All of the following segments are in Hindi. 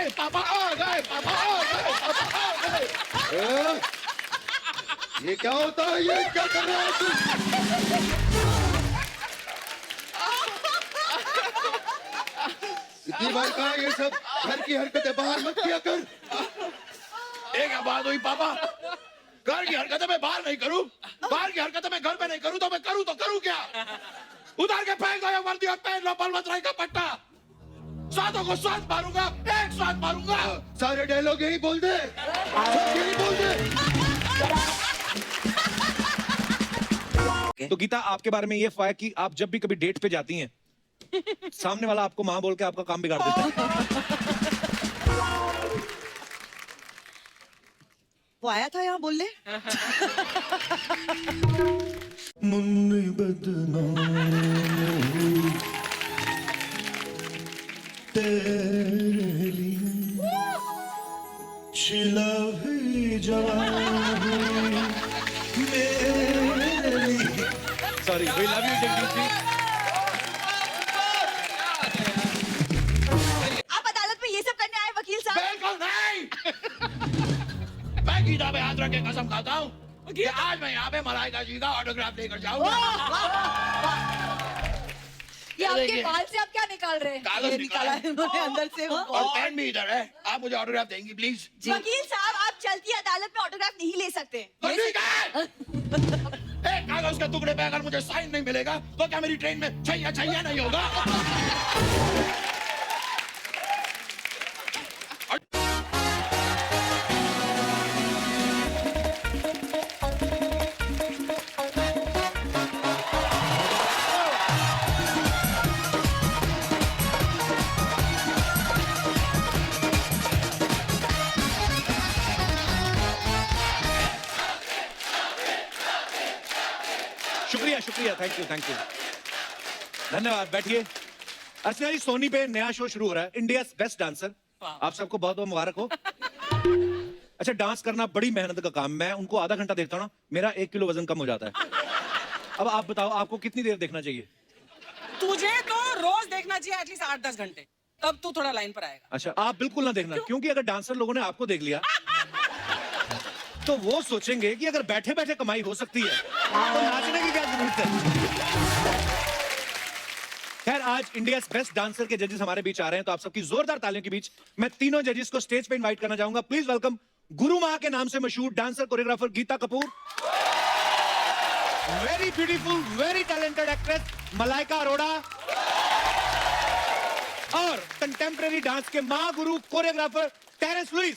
गए पापा, आ गए पापा, आ गए पापा, आ गए। ये क्या होता है? ये क्या कर रहा है तू? कितनी बार कहा ये सब घर की हरकतें बाहर मत किया कर। एक क्या बात हुई पापा? घर की हरकतें मैं बाहर नहीं करूं, बाहर की हरकतें मैं घर में नहीं करूं, तो मैं करूं क्या? उतार के फेंक दो ये वर्दी और पहन लो बलवंत राय का पट्टा। सातों को साथ मारूंगा, एक साथ मारूंगा। सारे डायलॉग यही बोल दे, यही बोल दे। तो गीता, आपके बारे में ये अफवाह है कि आप जब भी कभी डेट पे जाती हैं, सामने वाला आपको मां बोल के आपका काम बिगाड़ देता है। वो आया था यहाँ बोलने। मुन्नी बदनाम तेरे लिए छिला भी जवानी मेरे लिए। Sorry, we love you Jagdish ji. आप अदालत में ये सब करने आए वकील साहब? बिल्कुल नहीं। मैं गीता पे हाथ रख के कसम खाता हूँ कि आज मैं यहाँ पे मलाइका जी का ऑटोग्राफ लेकर जाऊंगा। ये आपके बाल से आप क्या निकाल रहे हैं? कागज निकाला है उन्होंने अंदर से। और पेन भी इधर है। आप मुझे ऑटोग्राफ देंगी प्लीज? वकील साहब, आप चलती अदालत में ऑटोग्राफ नहीं ले सकते। तो ठीक है। एक कागज के टुकड़े पे अगर मुझे साइन नहीं मिलेगा तो क्या मेरी ट्रेन में छैया छैया नहीं होगा? शुक्रिया शुक्रिया, थैंक यू धन्यवाद। बैठिए। अर्चना जी, सोनी पे नया शो शुरू हो रहा है, इंडिया बेस्ट डांसर। आप सबको बहुत बहुत मुबारक हो। अच्छा, डांस करना बड़ी मेहनत का काम। मैं उनको आधा घंटा देखता हूँ ना, मेरा 1 किलो वजन कम हो जाता है। अब आप बताओ, आपको कितनी देर देखना चाहिए? तुझे तो रोज देखना चाहिए एटलीस्ट 8-10 घंटे, तब तू थोड़ा लाइन पर आएगा। अच्छा, आप बिल्कुल ना देखना, क्योंकि अगर डांसर लोगों ने आपको देख लिया तो वो सोचेंगे कि अगर बैठे बैठे कमाई हो सकती है तो नाचने की क्या जरूरत है। खैर, आज इंडिया बेस्ट डांसर के जजेस हमारे बीच आ रहे हैं, तो आप सबकी जोरदार तालियों के बीच मैं तीनों जजेस को स्टेज पे इनवाइट करना चाहूंगा। प्लीज वेलकम गुरु मां के नाम से मशहूर dancer choreographer Geeta Kapoor, very beautiful very talented actress Malaika Arora, और कंटेम्प्रेरी डांस के महागुरु कोरियोग्राफर टेरेंस लुइस।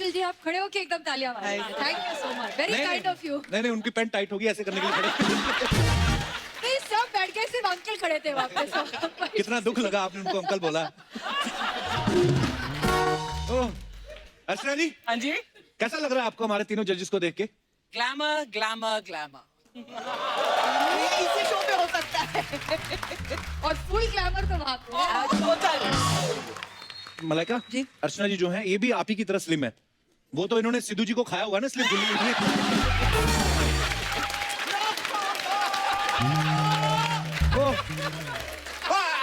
जी, आप खड़े होके एकदम तालियां मारिए। Thank you so much, very kind of you. नहीं, उनकी पैंट टाइट होगी, ऐसे करने के लिए खड़े। नहीं, सब बैठ गए, सिर्फ अंकल खड़े थे वापस। कितना दुख लगा आपने उनको अंकल बोला। अर्चना जी, हाँ जी, कैसा लग रहा है आपको हमारे तीनों जजेस को देख के? Glamour glamour glamour. इसी शो पे हो सकता है। और फुल ग्लैमर तो वहाँ पे। मलाइका जी, अर्चना जी जो हैं, ये भी आप ही की तरह स्लिम है। वो तो इन्होंने सिद्धू जी को खाया हुआ ना, slim.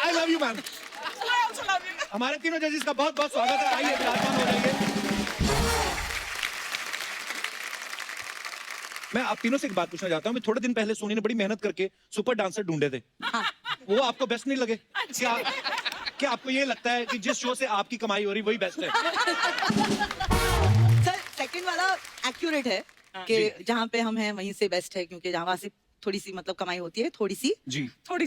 I love you ma'am. हमारे तीनों जजेस का बहुत बहुत स्वागत है। आइए, विराजमान हो जाइए। मैं आप तीनों से एक बात पूछना चाहता हूँ। थोड़े दिन पहले सोनी ने बड़ी मेहनत करके सुपर डांसर ढूंढे थे, वो आपको बेस्ट नहीं लगे? क्या आपको ये लगता है कि जिस शो से आपकी कमाई हो रही वही बेस्ट है? सर सेकंड वाला एक्यूरेट है कि जहाँ पे हम हैं वहीं से बेस्ट है, क्योंकि जहाँ से थोड़ी सी मतलब कमाई होती है, थोड़ी सी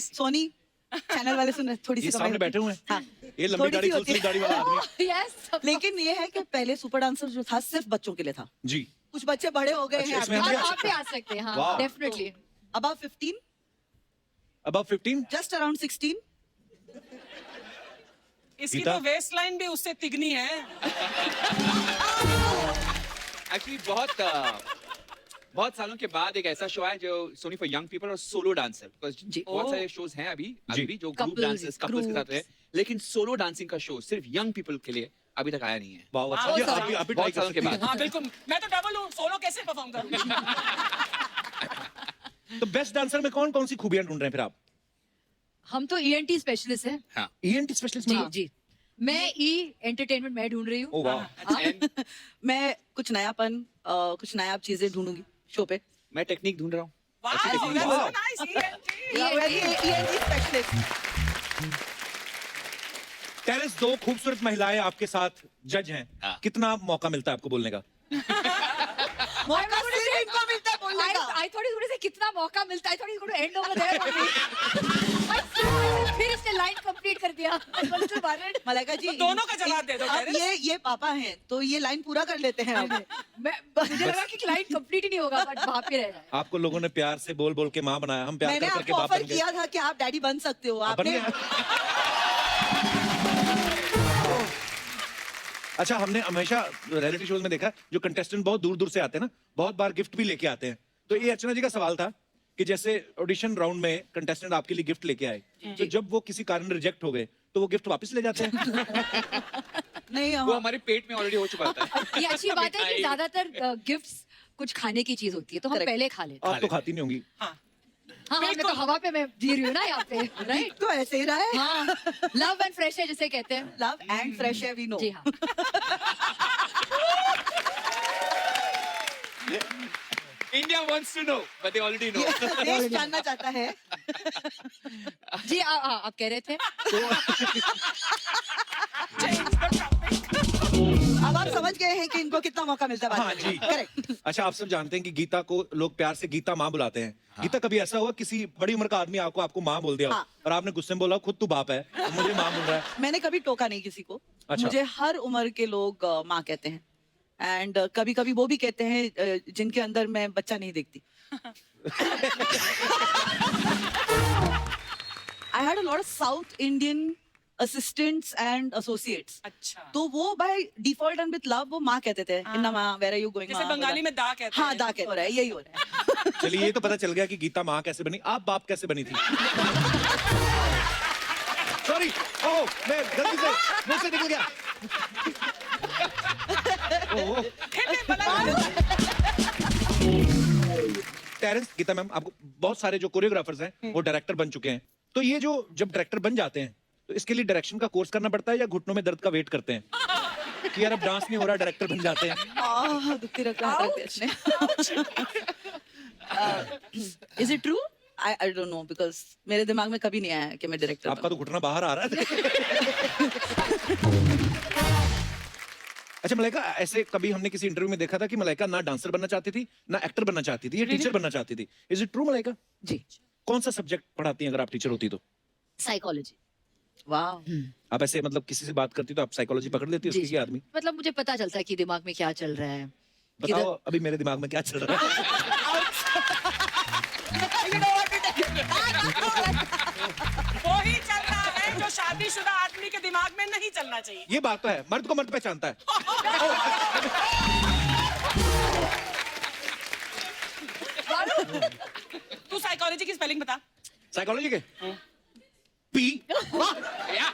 सोनी चैनल वाले सुन, थोड़ी सी सामने बैठे हुए हैं। हाँ, ये लंबी दाढ़ी फुल दाढ़ी वाला आदमी। यस, लेकिन ये है कि पहले सुपर डांसर जो था सिर्फ बच्चों के लिए था जी। कुछ बच्चे बड़े हो गए हैं। इसमें आप भी आ सकते हैं। हाँ, definitely. Above 15, above 15, just around 16। इसकी तो वेस्ट लाइन भी उससे तिगनी है। एक्चुअली बहुत सालों के बाद एक ऐसा शो है जो सोनी फॉर यंग पीपल और सोलो डांसर, बहुत सारे शोज हैं अभी भी जो ग्रुप Couples, डांसर्स कपल्स के साथ है, लेकिन सोलो डांसिंग का शो सिर्फ यंग पीपल के लिए अभी तक आया नहीं है। वाह, अच्छा, ये अभी बहुत try कर सालों के सकते हैं। बाद। हाँ बिल्कुल, मैं तो डबल हूँ, सोलो कैसे परफॉर्म करूंगी? तो बेस्ट डांसर में कौन कौन सी खूबियां ढूंढ रहे हैं फिर आप? हम तो ENT स्पेशलिस्ट हैं। हाँ। ENT स्पेशलिस्ट जी में? जी। मैं एंटरटेनमेंट मैं ढूंढ रही हूँ। ओ वाह, And मैं कुछ नयापन कुछ नया चीजें ढूंढूंगी शो पे। मैं टेक्निक ढूंढ रहा हूँ। Wow, अच्छी that's technique। so nice, ENT. ENT specialist. Terrace, 2 खूबसूरत महिलाएं आपके साथ जज हैं, हाँ। कितना मौका मिलता है आपको बोलने का? मौका सिर्फ इनको मिलता है बोलने का। I thought थोड़ी से कितना मौका मिलता है, थोड़ी थोड़ी एंड ओवर देयर only। फिर इसने लाइन कंप्लीट कर दिया। मलाइका जी, तो दोनों का जवाब दे दो, अब टेरेस। ये पापा हैं तो ये लाइन पूरा कर लेते हैं अब। मुझे लगा कि लाइन कंप्लीट ही नहीं होगा, बट वहां पे रह जाए। आपको लोगों ने प्यार से बोल बोल के माँ बनाया, हम प्यार मैंने कर करके आपको बाप ऑफर बन गए। किया था कि आप डैडी बन सकते हो, बन आपने गया। अच्छा, हमने हमेशा रियलिटी शोज में देखा जो कंटेस्टेंट बहुत दूर दूर से आते हैं ना, बहुत बार गिफ्ट भी लेके आते हैं। तो ये अर्चना जी का सवाल था कि जैसे ऑडिशन राउंड में कंटेस्टेंट आपके लिए गिफ्ट लेके आए, तो जब वो किसी कारण रिजेक्ट हो गए तो वो गिफ्ट वापस ले जाते हैं? नहीं वो हमारे पेट में ऑलरेडी हो चुका था। ये अच्छी बात है कि ज्यादातर गिफ्ट्स कुछ खाने की चीज होती है, तो हम Correct. पहले खा लेते हैं। आप तो खाती नहीं होंगी। हाँ, हाँ, मैं तो हवा पे मैं जी रही हूँ ना यहाँ पे, राइट? तो ऐसे ही रहा है। हाँ, लव एंड फ्रेश है जिसे कहते हैं। लव एंड फ्रेश है, वी नो। जी हाँ। India wants to know, but they already know. देश जानना चाहता है। जी आप कह रहे थे। अब आप समझ गए हैं कि इनको कितना मौका मिलता है हाँ बात जी। करने का। करेक्ट। अच्छा, आप सब जानते हैं कि गीता को लोग प्यार से गीता माँ बुलाते हैं। गीता, कभी ऐसा हुआ किसी बड़ी उम्र का आदमी आपको माँ बोल दिया हो, हाँ। और आपने गुस्से में बोला खुद तू बाप है, तो मुझे माँ बोल रहा है? मैंने कभी टोका नहीं किसी को। अच्छा। मुझे हर उम्र के लोग माँ कहते हैं। एंड कभी कभी वो भी कहते हैं जिनके अंदर मैं बच्चा नहीं देखती। I had a lot of south Indian assistants and associates. अच्छा। तो वो by default and with love वो माँ कहते थे। इन्ना माँ, वेयर आर यू गोइंग? जैसे बंगाली में दा कहते हाँ, हैं। दा कहते हैं, यही हो रहा है। चलिए, ये तो पता चल गया कि गीता माँ कैसे बनी। आप बाप कैसे बनी थी? सॉरी, ओह, मैं गलती से मुंह से निकल गया। ओह, टेरेंस, गीता मैम, आपको बहुत सारे जो कोरियोग्राफर्स हैं वो डायरेक्टर बन चुके हैं, तो ये जो जब डायरेक्टर बन जाते हैं तो इसके लिए डायरेक्शन का कोर्स करना पड़ता है या घुटनों में दर्द का वेट करते हैं कि यार अब डांस नहीं हो रहा, डायरेक्टर बन जाते हैं? दुखती रख रहा था इसने। Is it true? I don't no, because मेरे दिमाग में कभी नहीं आया कि मैं डायरेक्टर आपका तो घुटना बाहर आ रहा है। अच्छा मलाइका, ऐसे कभी हमने किसी इंटरव्यू में देखा था कि मलाइका ना डांसर बनना चाहती थी ना एक्टर बनना चाहती थी, ये टीचर बनना चाहती थी। Is it true Malaika? जी। कौन सा सब्जेक्ट पढ़ाती हैं अगर आप टीचर होती तो? साइकोलॉजी। वाह। आप ऐसे मतलब किसी से बात करती तो आप साइकोलॉजी पकड़ लेती जी, उसकी आदमी? मतलब मुझे पता चलता है कि दिमाग में क्या चल रहा है। बताओ अभी मेरे दिमाग में क्या चल रहा है। वो ही चल रहा है जो शादीशुदा आदमी के दिमाग में नहीं चलना चाहिए। ये बात तो है, मर्द को मर्द पहचानता है। तू साइकोलॉजी की स्पेलिंग बता। साइकोलॉजी के पी,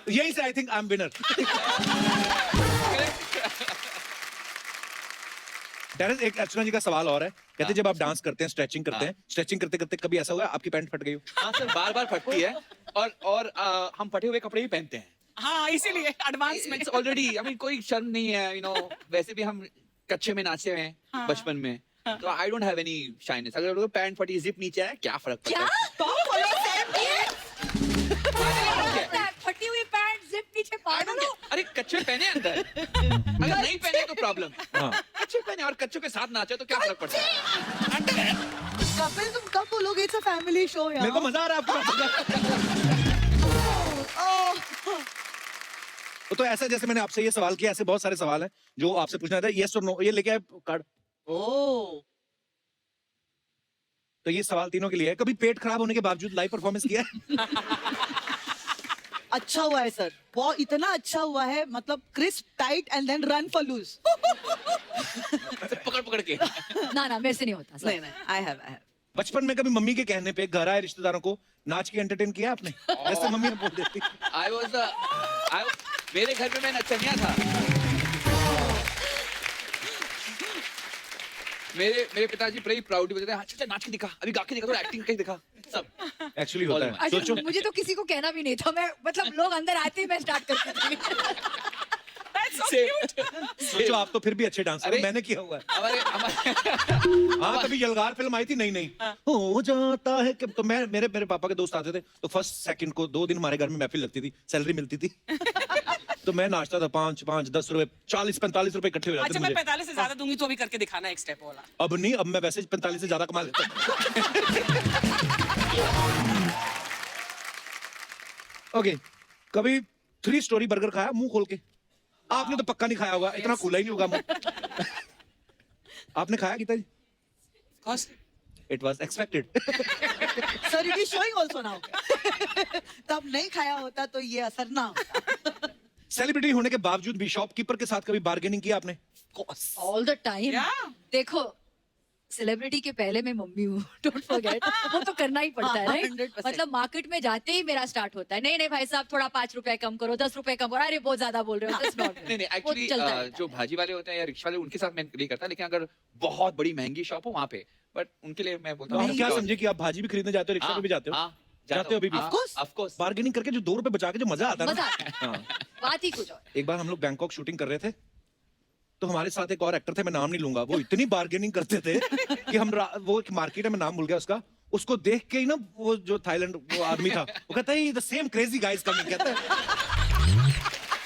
यही से I think I am winner. Terence, एक अर्चना जी का सवाल और है, कहते हैं जब आप डांस करते हैं, स्ट्रेचिंग करते हैं, स्ट्रेचिंग करते करते कभी ऐसा हुआ आपकी पैंट फट गई हो? हाँ सर, बार बार फटती है और हम फटे हुए कपड़े ही पहनते हैं। हाँ, इसीलिए advancement. It's already, I mean कोई शर्म नहीं है, यू नो। वैसे भी हम कच्चे में नाचे हुए हैं बचपन में, तो I don't have any shyness. अगर पैंट फटी, जिप नीचे है, क्या फर्क पड़ता है? फटी हुई पैंट जिप नीचे I पागल don't हो। get- अरे कच्चे पहने अंदर, अगर नहीं पहने तो प्रॉब्लम है। हाँ। कच्चे पहने और कच्चों के साथ नाचे तो क्या फर्क पड़ता है? अंडर है। कपिल, तुम कब बोलोगे इट्स अ फैमिली शो यार? मेरे को मजा आ रहा है आपको। तो ऐसा, जैसे मैंने आपसे ये सवाल किया, ऐसे बहुत सारे सवाल हैं जो आपसे पूछना था। यस और नो, ये लेके आए कार्ड। ओह, तो ये सवाल तीनों के लिए है। कभी पेट खराब होने के बावजूद लाइव परफॉर्मेंस किया है? अच्छा हुआ है सर, बहुत इतना अच्छा हुआ है, मतलब crisp, tight and then run for loose. पकड़ पकड़ के ना ना मेरे से नहीं होता नहीं नहीं आई हैव बचपन में कभी मम्मी के कहने पे घर आए रिश्तेदारों को नाच के एंटरटेन किया आपने? ऐसे मम्मी ने बोल देती। आई वाज मेरे घर में मैं नचनिया था। मेरे पिताजी बड़े प्राउड बोलते थे, हाँ चल नाच के दिखा, अभी गा के दिखा, थोड़ा एक्टिंग करके दिखा, सब एक्चुअली होता है। अच्छा, सोचो मुझे तो किसी को कहना भी नहीं था, मैं मतलब लोग अंदर आते ही मैं स्टार्ट करती थी। That's so से- cute. सोचो आप तो फिर भी अच्छे डांसर अरे- हो, मैंने किया हुआ है। हमारे हाँ कभी यलगार फिल्म आई थी, नहीं हो जाता है कि तो मैं मेरे पापा के दोस्त आते थे तो फर्स्ट सेकंड को 2 दिन हमारे घर में महफिल लगती थी, सैलरी मिलती थी। तो मैं नाचता था 5 10 रुपए 40-45 रुपए इकट्ठे हो जाते अच्छा थे मैं मुझे। 45 से ज्यादा दूंगी तो अभी करके दिखाना एक स्टेप वाला। अब नहीं, अब मैं वैसे 45 से ज्यादा कमा लेता हूँ। ओके, कभी 3 स्टोरी बर्गर खाया मुंह खोल के? आपने तो पक्का नहीं खाया होगा, इतना खुला ही नहीं होगा मुंह। आपने खाया गीता जी? Cost? It was expected. Sir it is showing also now. तब नहीं खाया होता तो ये असर ना होता। सेलिब्रिटी होने के बावजूद भी शॉपकीपर के साथ कभी बार्गेनिंग किया आपने? All the time. Yeah. देखो सेलिब्रिटी के पहले मैं मम्मी हूँ, डोंट फॉरगेट। वो तो करना ही पड़ता है, हाँ, राइट? 100%। मतलब मार्केट में जाते ही मेरा स्टार्ट होता है, नहीं नहीं भाई साहब थोड़ा 5 रुपए कम करो, 10 रुपए कम करो, अरे बहुत ज्यादा बोल रहे हो। That's not नहीं नहीं वो एक्चुअली चलता रहता है। जो भाजी वाले होते हैं या रिक्शा वाले उनके साथ मैं नहीं करता, लेकिन अगर बहुत बड़ी महंगी शॉप हो वहाँ पे, बट उनके लिए मैं बोलता तो हूँ आप क्या समझे कि आप भाजी भी खरीदने जाते हो, रिक्शा पे भी जाते हो? जाते हो अभी भी? ऑफ कोर्स बार्गेनिंग करके जो 2 रुपए बचा के जो मजा आता है मजा ना। आता है, हाँ। बात ही कुछ और। एक बार हम लोग बैंकॉक शूटिंग कर रहे थे तो हमारे साथ एक और एक्टर थे, मैं नाम नहीं लूंगा, वो इतनी बार्गेनिंग करते थे कि वो एक मार्केट है, मैं नाम भूल गया उसका, उसको देख के ही ना वो जो थाईलैंड वो आदमी था वो कहता है the same crazy guys coming, कहता है।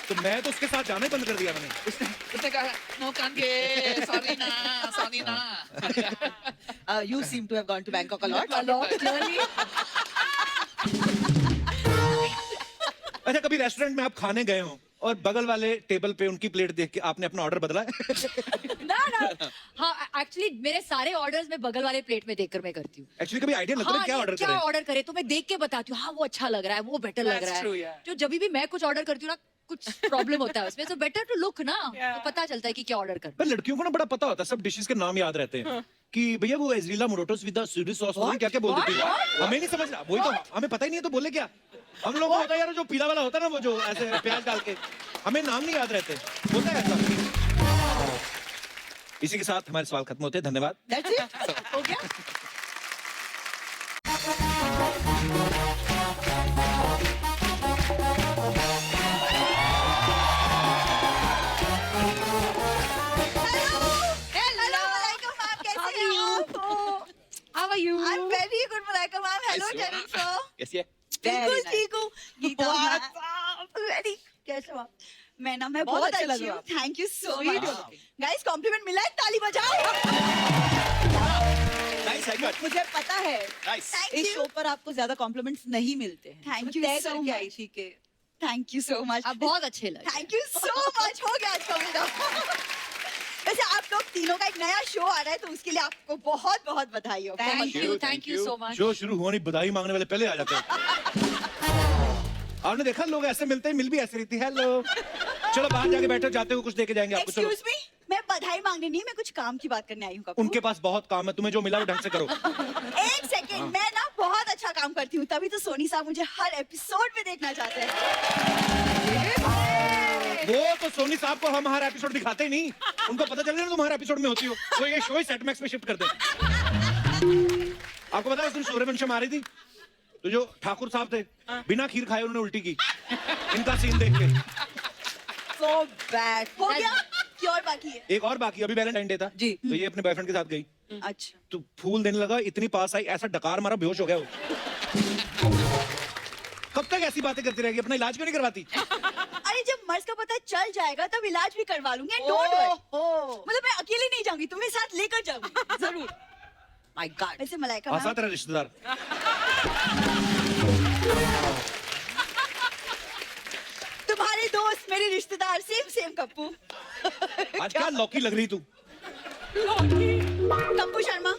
तो मैं तो उसके साथ जाना ही बंद कर दिया मैंने। उसने कहा नो कांगे, सॉरी ना। You seem to have gone to Bangkok a lot. A lot, clearly. अच्छा, कभी रेस्टोरेंट में आप खाने गए हो और बगल वाले टेबल पे उनकी प्लेट देख के आपने अपना ऑर्डर बदला है? ना हाँ एक्चुअली मेरे सारे ऑर्डर्स मैं बगल वाले प्लेट में देखकर मैं करती हूँ। एक्चुअली कभी आइडिया लगता है हाँ, क्या ऑर्डर करें? ऑर्डर करे तो मैं देख के बताती हूँ, हाँ वो अच्छा लग रहा है, वो बेटर लग That's रहा true, है। yeah. जो जब भी मैं कुछ ऑर्डर करती हूँ ना कुछ प्रॉब्लम होता है उसमें, तो बेटर टू लुक ना, Yeah. तो पता चलता है कि क्या ऑर्डर करना। पर लड़कियों को ना बड़ा पता होता है, सब डिशेस के नाम याद रहते हैं कि भैया वो एजरीला मोरोटोस विद स्वीट सॉस क्या क्या बोल देती है, हमें नहीं समझ रहा, वही तो हमें पता ही नहीं है तो बोले क्या। हम लोगों को होता है यार जो पीला वाला होता है ना, वो जो ऐसे प्याज डाल के, हमें नाम नहीं याद रहते, होता है ऐसा। इसी के साथ हमारे सवाल खत्म होते हैं, धन्यवाद। That's it. हो गया? Hello, Malaika ma'am, कैसे How are हैं you? आप? How are you? I'm very good, Malaika ma'am. Hello, Terry sir. कैसी है? बिल्कुल ठीक हूँ। Gita What's ma'am. Very कैसे हो आप? मैं बहुत बहुत अच्छे अच्छी लग रहे हूँ। हो thank you so Sweet much. हो। गाइस कॉम्प्लीमेंट मिला है, ताली बजाओ। Nice haircut. मुझे पता है नाइस। इस शो पर आपको ज्यादा कॉम्प्लीमेंट्स नहीं मिलते हैं। Thank मैं you तय so करके आई much. थी कि थैंक यू सो मच। आप बहुत अच्छे लगे। Thank you so much. हो गया आज का मेरा। वैसे आप लोग तीनों का एक नया शो आ रहा है तो उसके लिए आपको बहुत बहुत बधाई हो। Thank you so much. Show शुरू हुआ नहीं, बधाई मांगने वाले पहले आ जाते हैं। आपने देखा लोग ऐसे मिलते हैं, मिल भी ऐसे रही थी, हेलो चलो बाहर जाके बैठो, जाते हो कुछ देके जाएंगे आपको। चलो एक्सक्यूज मी, मैं बधाई मांगने नहीं, मैं कुछ काम की बात करने आई हूँ। कपूर। उनके पास बहुत काम है, तुम्हें जो मिला वो ढंग से करो। एक सेकेंड, मैं ना बहुत अच्छा काम करती हूँ, तभी तो सोनी साहब मुझे हर एपिसोड में देखना चाहते हैं। वो तो सोनी साहब को हम हर एपिसोड दिखाते ही नहीं, उनको पता चल रहा है तुम हर एपिसोड में होती हो, तो ये शो ही सेट मैक्स में शिफ्ट कर दे। आपको पता है उस दिन सूर्यवंशम आ रही थी तो जो ठाकुर साहब थे बिना खीर खाए उन्होंने उल्टी की, इनका सीन देख के। So bad। हो गया कि और बाकी है? एक और बाकी, अभी वैलेंटाइन डे था जी। तो ये अपने बॉयफ्रेंड के साथ गई अच्छा। तो फूल देने लगा, इतनी पास आई, ऐसा डकार मारा, बेहोश हो गया वो। कब तक ऐसी बातें करती रहेगी, अपना इलाज क्यों नहीं करवाती? अरे जब मर्ज का पता चल जाएगा तब इलाज भी करवा लूंगी। Don't worry. मतलब मैं अकेले नहीं जाऊंगी, तुम्हें साथ लेकर जाऊंगी जरूर। My God. वैसे मलाइका आसा मैम, तेरा रिश्तेदार। तुम्हारे दोस्त मेरे रिश्तेदार, सेम सेम कप्पू। आज क्या लौकी लग रही तू? कप्पू शर्मा,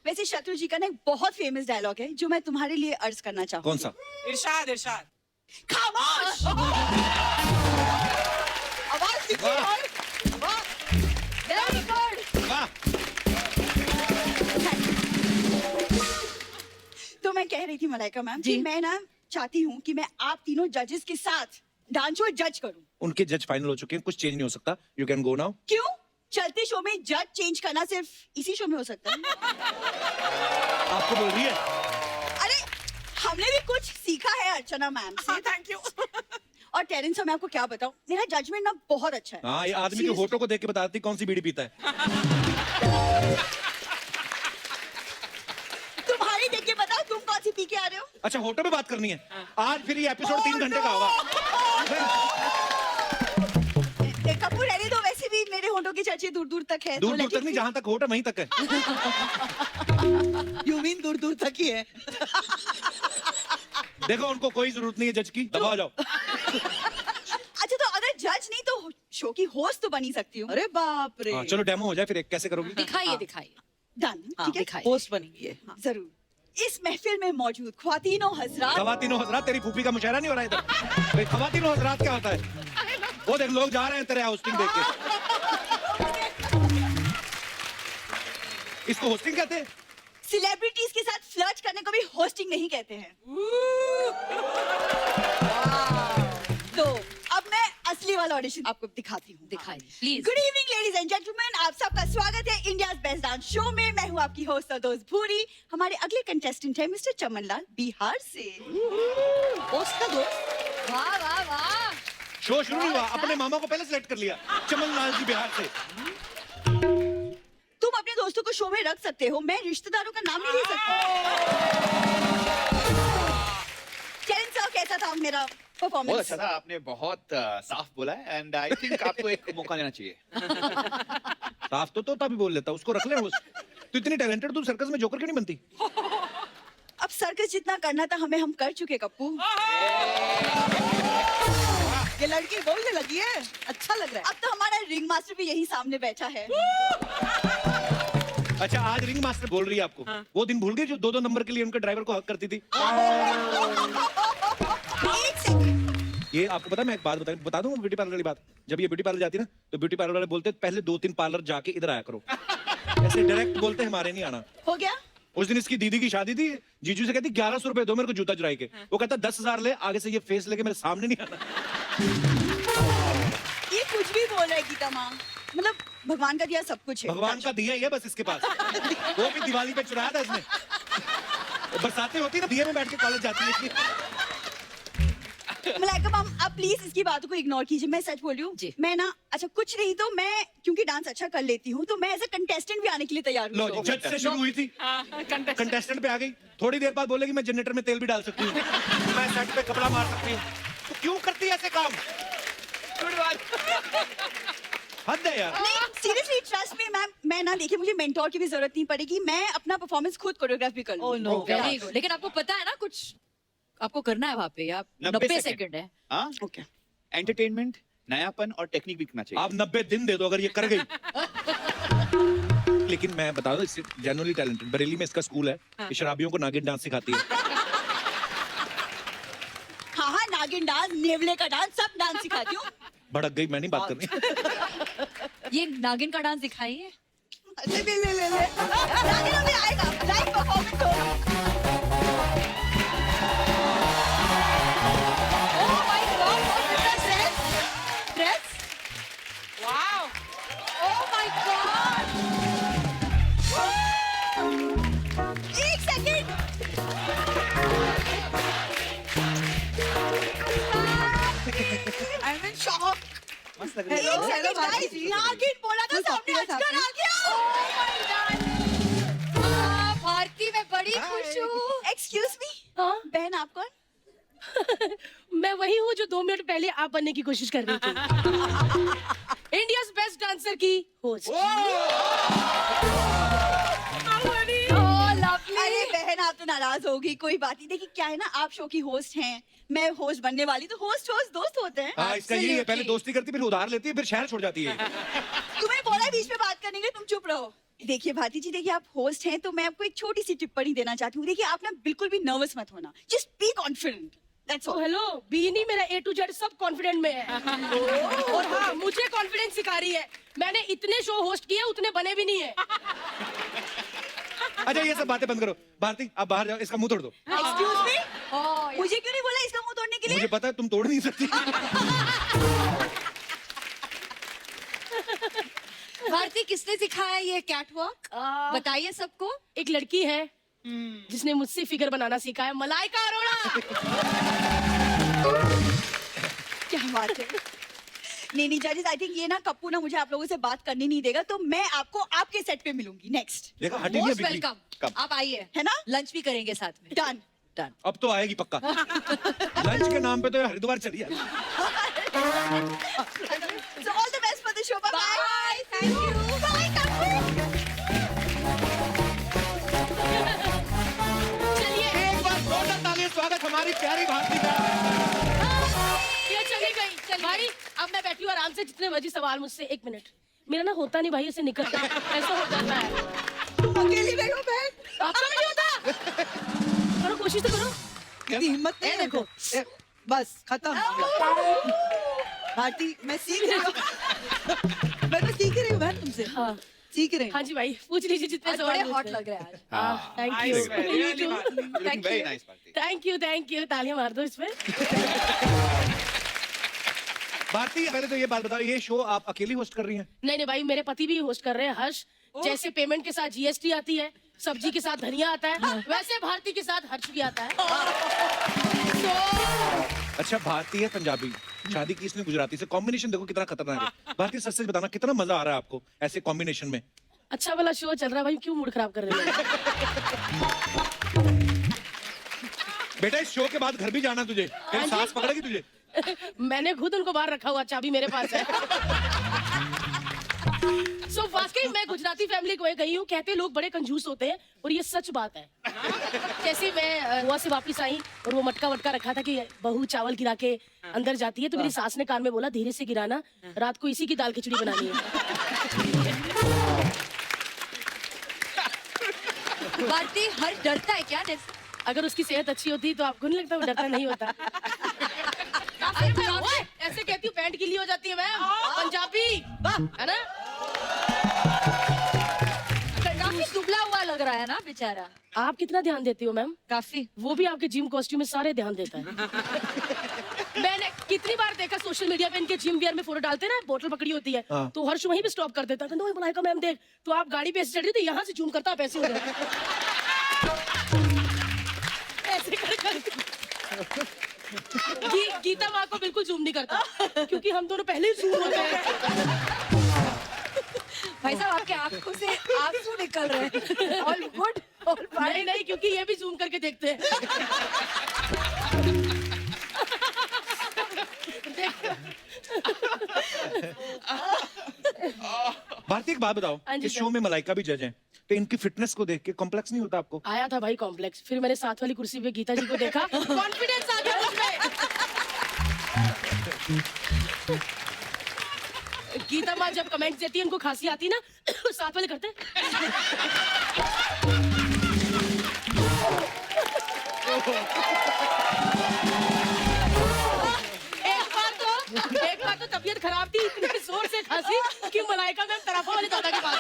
वैसे शत्रु जी का ना एक बहुत फेमस डायलॉग है जो मैं तुम्हारे लिए अर्ज करना चाहूँ। कौन सा? इरशाद इरशाद। खामोश। आवाज दीजिए। वाह। वाह। Very good। वाह तो मैं कह रही थी मलाइका मैम जी। कि मैं ना चाहती हूँ कि मैं आप तीनों जजेस के साथ डांस शो जज करूँ। उनके जज फाइनल हो चुके हैं, कुछ चेंज नहीं हो सकता. You can go now. क्यों? चलते शो में जज चेंज करना सिर्फ इसी शो में हो सकता है। आपको बोल रही है. अरे हमने भी कुछ सीखा है अर्चना मैम से। हाँ, थैंक यू। और टेरेंस मैं आपको क्या बताऊं, मेरा जजमेंट ना बहुत अच्छा है। हाँ, ये आदमी के होठों को देख के बताती कौन सी बीड़ी पीता है. तुम्हारी देख के बताओ तुम कौन सी पी के आ रहे हो। अच्छा, होठों पे बात करनी है. आज फिर ये एपिसोड 3 घंटे का होगा. कपूर रहने दो, वैसे भी मेरे होठों की चर्चे दूर दूर तक है। दूर दूर तक नहीं, जहां तक होठ है वहीं तक है. यू मीन दूर दूर तक ही है. देखो, उनको कोई जरूरत नहीं है जज की. दबा जाओ. अच्छा तो अगर जज नहीं तो शो की होस्ट तो बन ही सकती हूँ। अरे बाप रे. हाँ, चलो डेमो हो जाए फिर. एक कैसे करोगी? दिखाइए दिखाइए. डन, ठीक है। दिखाइए. होस्ट बनेगी ये. जरूर। इस महफिल में मौजूद ख्वातीनों हजरात, खवातीनों हजरात, तेरी फूफी का मुशायरा नहीं हो रहा है इधर. भाई, खवातीनों हजरात क्या होता है? वो देख, लोग जा रहे हैं तेरे होस्टिंग देख के. इसको होस्टिंग कहते हैं. सेलिब्रिटीज के साथ फ्लर्ट करने को भी होस्टिंग नहीं कहते हैं। तो अब मैं असली वाला ऑडिशन आपको दिखाती हूँ। दिखाइए please. Good evening ladies and gentleman, आप सबका स्वागत है इंडिया बेस्ट डांस शो में। मैं हूँ आपकी होस्ट और दोस्त भूरी। हमारे अगले कंटेस्टेंट है मिस्टर चमनलाल बिहार से। होस्ट का दोस्त. वाह वाह वाह. शो शुरू नहीं हुआ, अपने मामा को पहले सेलेक्ट कर लिया. चमनलाल जी बिहार से. तुम अपने दोस्तों को शो में रख सकते हो, मैं रिश्तेदारों का नाम नहीं ले सकती। चरण सर, कैसा था मेरा बहुत परफॉर्मेंस? अच्छा था, आपने बहुत साफ बोला है एंड आई थिंक आपको एक मौका लेना चाहिए. साफ तो तभी बोल लेता. उसको रख ले होस्ट. तू इतनी टैलेंटेड, तू सर्कस में जोकर क्यों नहीं बनती? अब सर्कस जितना करना था हमें, हम कर चुके कप्पू। ये लड़की बोलने लगी है. अच्छा लग रहा है. अब तो हमारा रिंग मास्टर भी यही सामने बैठा है। अच्छा, आज रिंग मास्टर बोल रही है आपको. वो दिन भूल गई जो 2-2 नंबर के लिए उनके ड्राइवर को हक करती थी. एक सेकंड, ये आपको पता है, मैं एक बात बता दूं ब्यूटी पार्लर वाली बात. जब ये ब्यूटी पार्लर जाती है ना, तो ब्यूटी पार्लर वाले बोलते हैं पहले 2-3 पार्लर जाके इधर आया करो. ऐसे डायरेक्ट बोलते हैं हमारे नहीं आना. हो गया? उस दिन इसकी दीदी की शादी थी. जीजू से कहती 1100 रुपए दो मेरे को जूता चुराई के. वो कहता 10,000 ले, आगे से ये फेस लेके मेरे सामने नहीं आना. ये कुछ भी बोल रहा है गीता माँ, मतलब भगवान का दिया सब कुछ है। भगवान का दिया ही है बस इसके पास. वो भी दिवाली पे चुराया था इसने. बरसातें होती है ना, दिए में बैठ के कॉलेज जाती है इसकी. मलाइका मैम, आप प्लीज इसकी बातों को इग्नोर कीजिए। मैं सच बोल रही हूँ, मैं ना, अच्छा कुछ नहीं तो मैं क्योंकि डांस अच्छा कर लेती हूँ तो मैं एज अ कंटेस्टेंट भी आने के लिए तैयार लो हूँ। जी, जज से शुरू हुई थी, कंटेस्टेंट पे आ गई. थोड़ी देर बाद बोलेगी मैं जनरेटर में तेल भी डाल सकती हूँ, मैं सेट पे कपड़ा मार सकती हूँ. तो क्यों करती है ऐसे काम? हद है यार. नहीं सीरियसली, ट्रस्ट मी मैम, मैं ना, देखिए मुझे मेंटोर की भी जरूरत नहीं पड़ेगी, मैं अपना परफॉर्मेंस खुद कोरियोग्राफ भी कर लूंगी। नो. Very good. लेकिन आपको पता है ना कुछ आपको करना है वहाँ पे. आप 90 सेकंड है. हाँ, ओके। एंटरटेनमेंट, नयापन और टेक्निक भी करना चाहिए. आप 90 दिन दे दो अगर ये कर गई. लेकिन मैं बता दूं, इससे जेन्युइनली टैलेंटेड. बरेली में इसका स्कूल है, ये शराबियों को नागिन डांस सिखाती है. हाँ हाँ, नागिन डांस, नेवले का डांस, सब डांस सिखाती हूँ। भड़क गई, मैं नहीं बात करनी. ये नागिन का डांस दिखाइए. ले। नागिन अभी आएगा, लाइव परफॉर्मेंस होगा। Oh my God, what is that dress? Dress? Wow. Oh my God. एक second, I am in shock. मस्त लग रही है. एक सेकंड गाइस, नागिन बोला था, सामने अजगर आ गया। भारती मैं बड़ी खुश हूँ. एक्सक्यूज मी, बहन आप कौन? मैं वही हूँ जो 2 मिनट पहले आप बनने की कोशिश कर रही थी. इंडिया बेस्ट डांसर की होस्ट. Oh, lovely. अरे बहन, आप तो नाराज होगी, कोई बात नहीं। देखिए क्या है ना, आप शो की होस्ट हैं, मैं होस्ट बनने वाली, तो होस्ट दोस्त होते हैं। हाँ, इसका यही है, पहले दोस्ती करती, फिर उधार लेती है, फिर शहर छोड़ जाती है. तुम्हें बोला है बीच में बात करने के लिए, तुम चुप रहो। देखिए भारती जी, देखिए आप होस्ट हैं तो मैं आपको एक छोटी सी टिप्पणी देना चाहती हूँ। देखिए आप ना बिल्कुल भी नर्वस मत होना, just be confident, that's all. Hello, be नहीं, मेरा A to Z सब कॉन्फिडेंट में है. और हाँ, मुझे कॉन्फिडेंस सिखा रही है. मैंने इतने शो होस्ट किए, उतने बने भी नहीं है. अच्छा ये सब बातें बंद करो। भारती आप बाहर जाओ, इसका मुंह तोड़ दो। Excuse me, Oh, yeah. मुझे क्यों नहीं बोला इसका मुंह तोड़ने के लिए? मुझे पता है तुम तोड़ नहीं सकती। भारती किसने सिखाया ये कैट वॉक? बताइए सबको। एक लड़की है जिसने मुझसे फिगर बनाना सीखा है, मलाइका अरोड़ा। क्या बात है। नहीं जजेस, आई थिंक ये ना कप्पू ना मुझे आप लोगों से बात करने नहीं देगा, तो मैं आपको आपके सेट पे मिलूंगी नेक्स्ट। देखा हटी नहीं मोस्ट बिगड़ी। वेलकम, कब? आप आइए, है ना? लंच भी करेंगे साथ में। डन। डन। अब तो आएगी पक्का। लंच के नाम पे तो हरिद्वार चली है। So all the best for the show. Bye bye. Thank you. Bye Kappu. चलिए एक बार जोरदार तालियां स्वागत हमारी प्यारी भारती का। ये चली गई। चल भाई अब मैं बैठी हूँ आराम से, जितने मर्जी सवाल मुझसे। 1 मिनट, मेरा ना होता नहीं भाई, ऐसे निकलता है, ऐसा हो जाता है। अकेली रही हो बहन। आपका भी नहीं होता? करो, कोशिश तो करो। इतनी हिम्मत नहीं है देखो। बस खत्म। भारती मैं सीख रही हूँ। मैं तो सीख रही हूँ बहन तुमसे। हाँ सीख रही हूँ। हाँ जी भाई, पूछ लीजिए जितने आज सवाल बड़े पूछने हॉट हैं। लग रहे हैं आज। हाँ, thank Nice, you. really You too. Looking very nice, Bharti. Thank you, तालियां मार दो इसमें। भारती पहले तो ये बात बताओ, ये शो आप अकेली होस्ट कर रही हैं? नहीं भाई, मेरे पति भी होस्ट कर रहे हैं, हर्ष। जैसे पेमेंट के साथ जीएसटी आती है, सब्जी के साथ धनिया आता है, वैसे भारती के साथ हर्ष भी आता है। अच्छा भारती है पंजाबी, शादी की इसने गुजराती से, कॉम्बिनेशन देखो कितना खतरनाक है। भारती सच सच बताना कितना मजा आ रहा है आपको ऐसे कॉम्बिनेशन में? अच्छा वाला शो चल रहा है भाई, क्यों मूड खराब कर रहे हैं? बेटा इस शो के बाद घर भी जाना तुझे, तेरी हाँ जी। सास पकड़ेगी तुझे। मैंने खुद उनको बाहर रखा हुआ, चाबी मेरे पास है। सो वाकई मैं गुजराती फैमिली को गई हूँ, कहते लोग बड़े कंजूस होते हैं, और ये सच बात है। जैसे मैं गोवा से वापस आई और वो मटका वटका रखा था कि बहू चावल गिरा के अंदर जाती है, तो मेरी सास ने कान में बोला धीरे से गिराना, रात को इसी की दाल खिचड़ी बनानी है। भारती हर डरता है क्या? अगर उसकी सेहत अच्छी होती तो आपको नहीं लगता वो डरता नहीं होता? अरे मैं ओए, ऐसे कहती हूँ पैंट गीली हो जाती है मैम, पंजाबी है ना। काफी दुबला हुआ लग रहा है ना बेचारा। आप कितना ध्यान देती हो मैम? काफी। वो भी आपके जिम कॉस्ट्यूम में सारे ध्यान देता है। मैंने कितनी बार देखा सोशल मीडिया पे इनके जिम वियर में फोटो डालते हैं ना, बोतल पकड़ी होती है, हाँ। तो हर्ष वहीं पे स्टॉप कर देता है। मलाइका मैम देख, तो आप गाड़ी पे ऐसे चढ़ रही थी, यहाँ से जूम करता आप ऐसे हो जाए। ऐसे कर गीता माँ को बिल्कुल जूम नहीं करता, क्योंकि हम दोनों पहले ही जूम हो गए। भाई साहब आपके आंखों से आंसू निकल रहे हैं। All good, all fine. नहीं, क्योंकि ये भी जूम करके देखते हैं। भारती एक बात बताओ, हाँ जी, इस सर। शो में मलाइका भी जज हैं, तो इनकी फिटनेस को देख के कॉम्प्लेक्स नहीं होता आपको? आया था भाई कॉम्प्लेक्स, फिर मैंने साथ वाली कुर्सी पे गीता जी को देखा, कॉन्फिडेंस आ गया मुझमें। गीता माँ जब कमेंट्स देती है, उनको खांसी आती ना, साथ वाले करते एक बार तो तबीयत खराब थी, इतने जोर से खांसी कि मलाइका मैम तराफा वाले दादा के पास।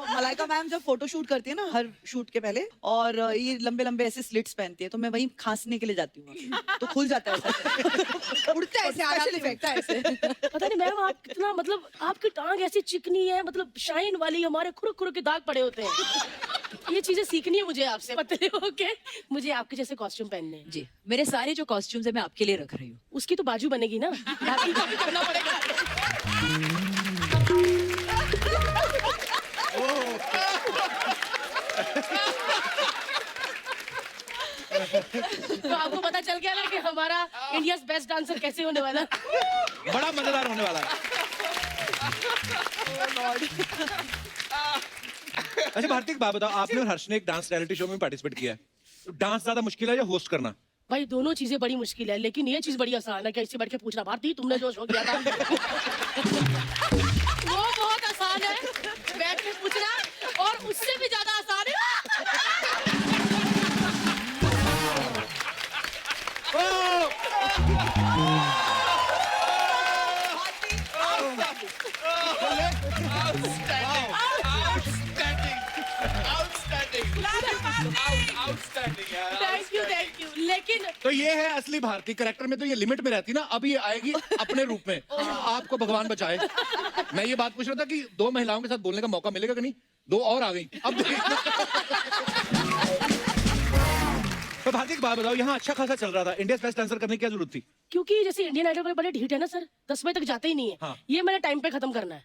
मलाइका मैम जब फोटो शूट करती है ना, हर शूट के पहले, और ये लंबे लंबे ऐसे स्लिट्स पहनती है, तो मैं वहीं खांसने के लिए जाती हूँ, तो खुल जाता है ऐसा। उड़ता है ऐसे, स्पेशल इफेक्ट है ऐसे। पता नहीं मैम आप कितना, मतलब आपकी टांग ऐसी चिकनी है, मतलब शाइन वाली, हमारे खुरक खुरक के दाग पड़े होते हैं। ये चीजें सीखनी है मुझे आपसे, पतले होके मुझे आपके जैसे कॉस्ट्यूम पहनने हैं। जी, मेरे सारे जो कॉस्ट्यूम्स है मैं आपके लिए रख रही हूँ। उसकी तो बाजू बनेगी ना, बाकी का भी करना पड़ेगा। तो आपको पता चल गया ना कि हमारा इंडियाज बेस्ट डांसर कैसे होने वाला। बड़ा मजेदार होने वाला है। अच्छा भारती एक बात बताओ, आपने और हर्ष ने एक डांस रियलिटी शो में पार्टिसिपेट किया है, तो डांस ज्यादा मुश्किल है या होस्ट करना? भाई दोनों चीजें बड़ी मुश्किल है, लेकिन ये चीज बड़ी आसान है। कैसे बैठ के पूछना, भारती तुमने जो शो किया था वो बहुत आसान है, बैठ के पूछना, और उससे भी ज्यादा आसान है ओ! थैंक यू लेकिन तो ये है असली भारतीय कैरेक्टर में, तो ये लिमिट में रहती ना, अब ये आएगी अपने रूप में। आपको भगवान बचाए। मैं ये बात पूछ रहा था कि 2 महिलाओं के साथ बोलने का मौका मिलेगा कि नहीं, 2 और आ गई अब। तो भारती एक बात बताओ, यहाँ अच्छा खासा चल रहा था, इंडिया बेस्ट डांसर करने की क्या जरूरत थी? क्योंकि जैसे इंडियन आइडल वाले बड़े ढीठ है ना सर, 10 बजे तक जाते ही नहीं है। हाँ। ये मैंने टाइम पे खत्म करना है।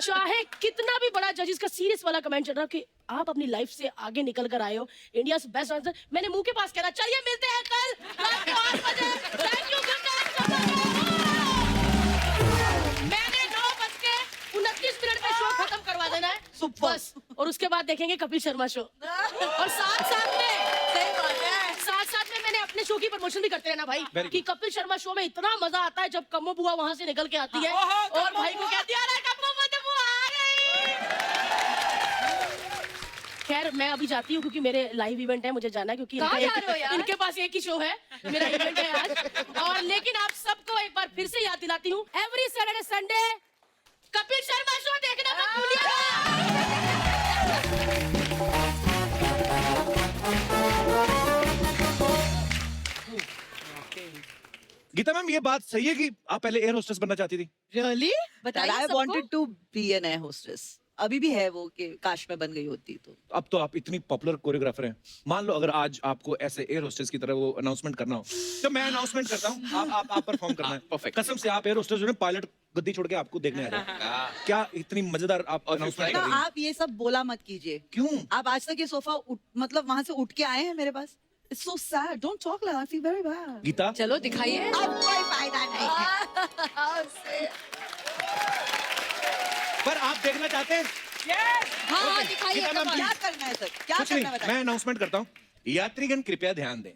चाहे कितना भी बड़ा जजेस का सीरियस वाला कमेंट चल रहा हो कि आप अपनी लाइफ से आगे निकल कर आए हो, इंडिया बेस्ट डांसर, मैंने मुंह के पास कहना, चलिए मिलते हैं कल रात को 8 बजे। Thank you, good night. मैंने 9:29 में शो खत्म करवा देना है बस, और उसके बाद देखेंगे कपिल शर्मा शो। और साथ साथ में मैंने अपने शो की प्रमोशन भी करते रहना भाई, कि कपिल शर्मा शो में इतना मजा आता है जब कम्मो बुआ वहां से निकल के आती है और भाई को कहती है, अरे कम्मो बुआ आ गई। खैर मैं अभी जाती हूँ क्योंकि मेरे लाइव इवेंट है, मुझे जाना है क्योंकि कहाँ जा रहे हो यार? इनके पास एक ही शो है, मेरा इवेंट है आज। और लेकिन आप सबको एक बार फिर से याद दिलाती हूँ, every Saturday Sunday Kapil Sharma show देखना मत भूलिएगा। गीता मैम, ये बात सही है कि आप पहले एयर होस्टेस बनना चाहती थी? रियली बताइए आई सबको। Wanted to be an air hostess, अभी भी है वो कि काश में बन गई होती तो। अब तो आप इतनी पॉपुलर कोरियोग्राफर हैं, मान लो अगर आज आपको ऐसे एयर होस्टेस की तरह वो अनाउंसमेंट करना हो, तो मैं अनाउंसमेंट करता हूँ, आप परफॉर्म करना है। perfect. कसम से आप एयर होस्टेस जो है पायलट गद्दी छोड़ के आपको देखने आ रहे हैं। क्या इतनी मजेदार आप अनाउंसमेंट कर ना रही हैं? आप ये सब बोला मत कीजिए। क्यों? आप आज तक ये सोफा मतलब वहां से उठ के आए हैं मेरे पास? It's so sad. Don't talk like that. I feel very bad. Gita, चलो दिखाइए। अब कोई फायदा नहीं है। पर आप देखना चाहते हैं? हाँ दिखाइए। गीता मैम, क्या करना है सर? क्या कुछ करना नहीं, है बताइए? मैं अनाउंसमेंट करता हूँ। यात्रीगण कृपया ध्यान दें,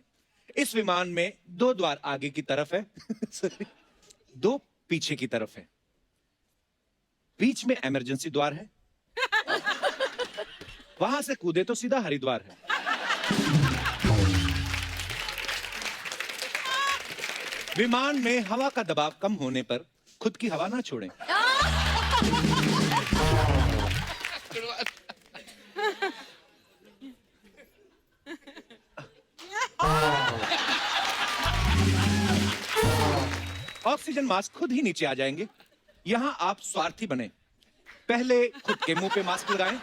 इस विमान में 2 द्वार आगे की तरफ है, 2 पीछे की तरफ है, बीच में इमरजेंसी द्वार है, वहां से कूदे तो सीधा हरिद्वार है। विमान में हवा का दबाव कम होने पर खुद की हवा ना छोड़ें। ऑक्सीजन मास्क खुद ही नीचे आ जाएंगे। यहां आप स्वार्थी बने, पहले खुद के मुंह पे मास्क लगाएं,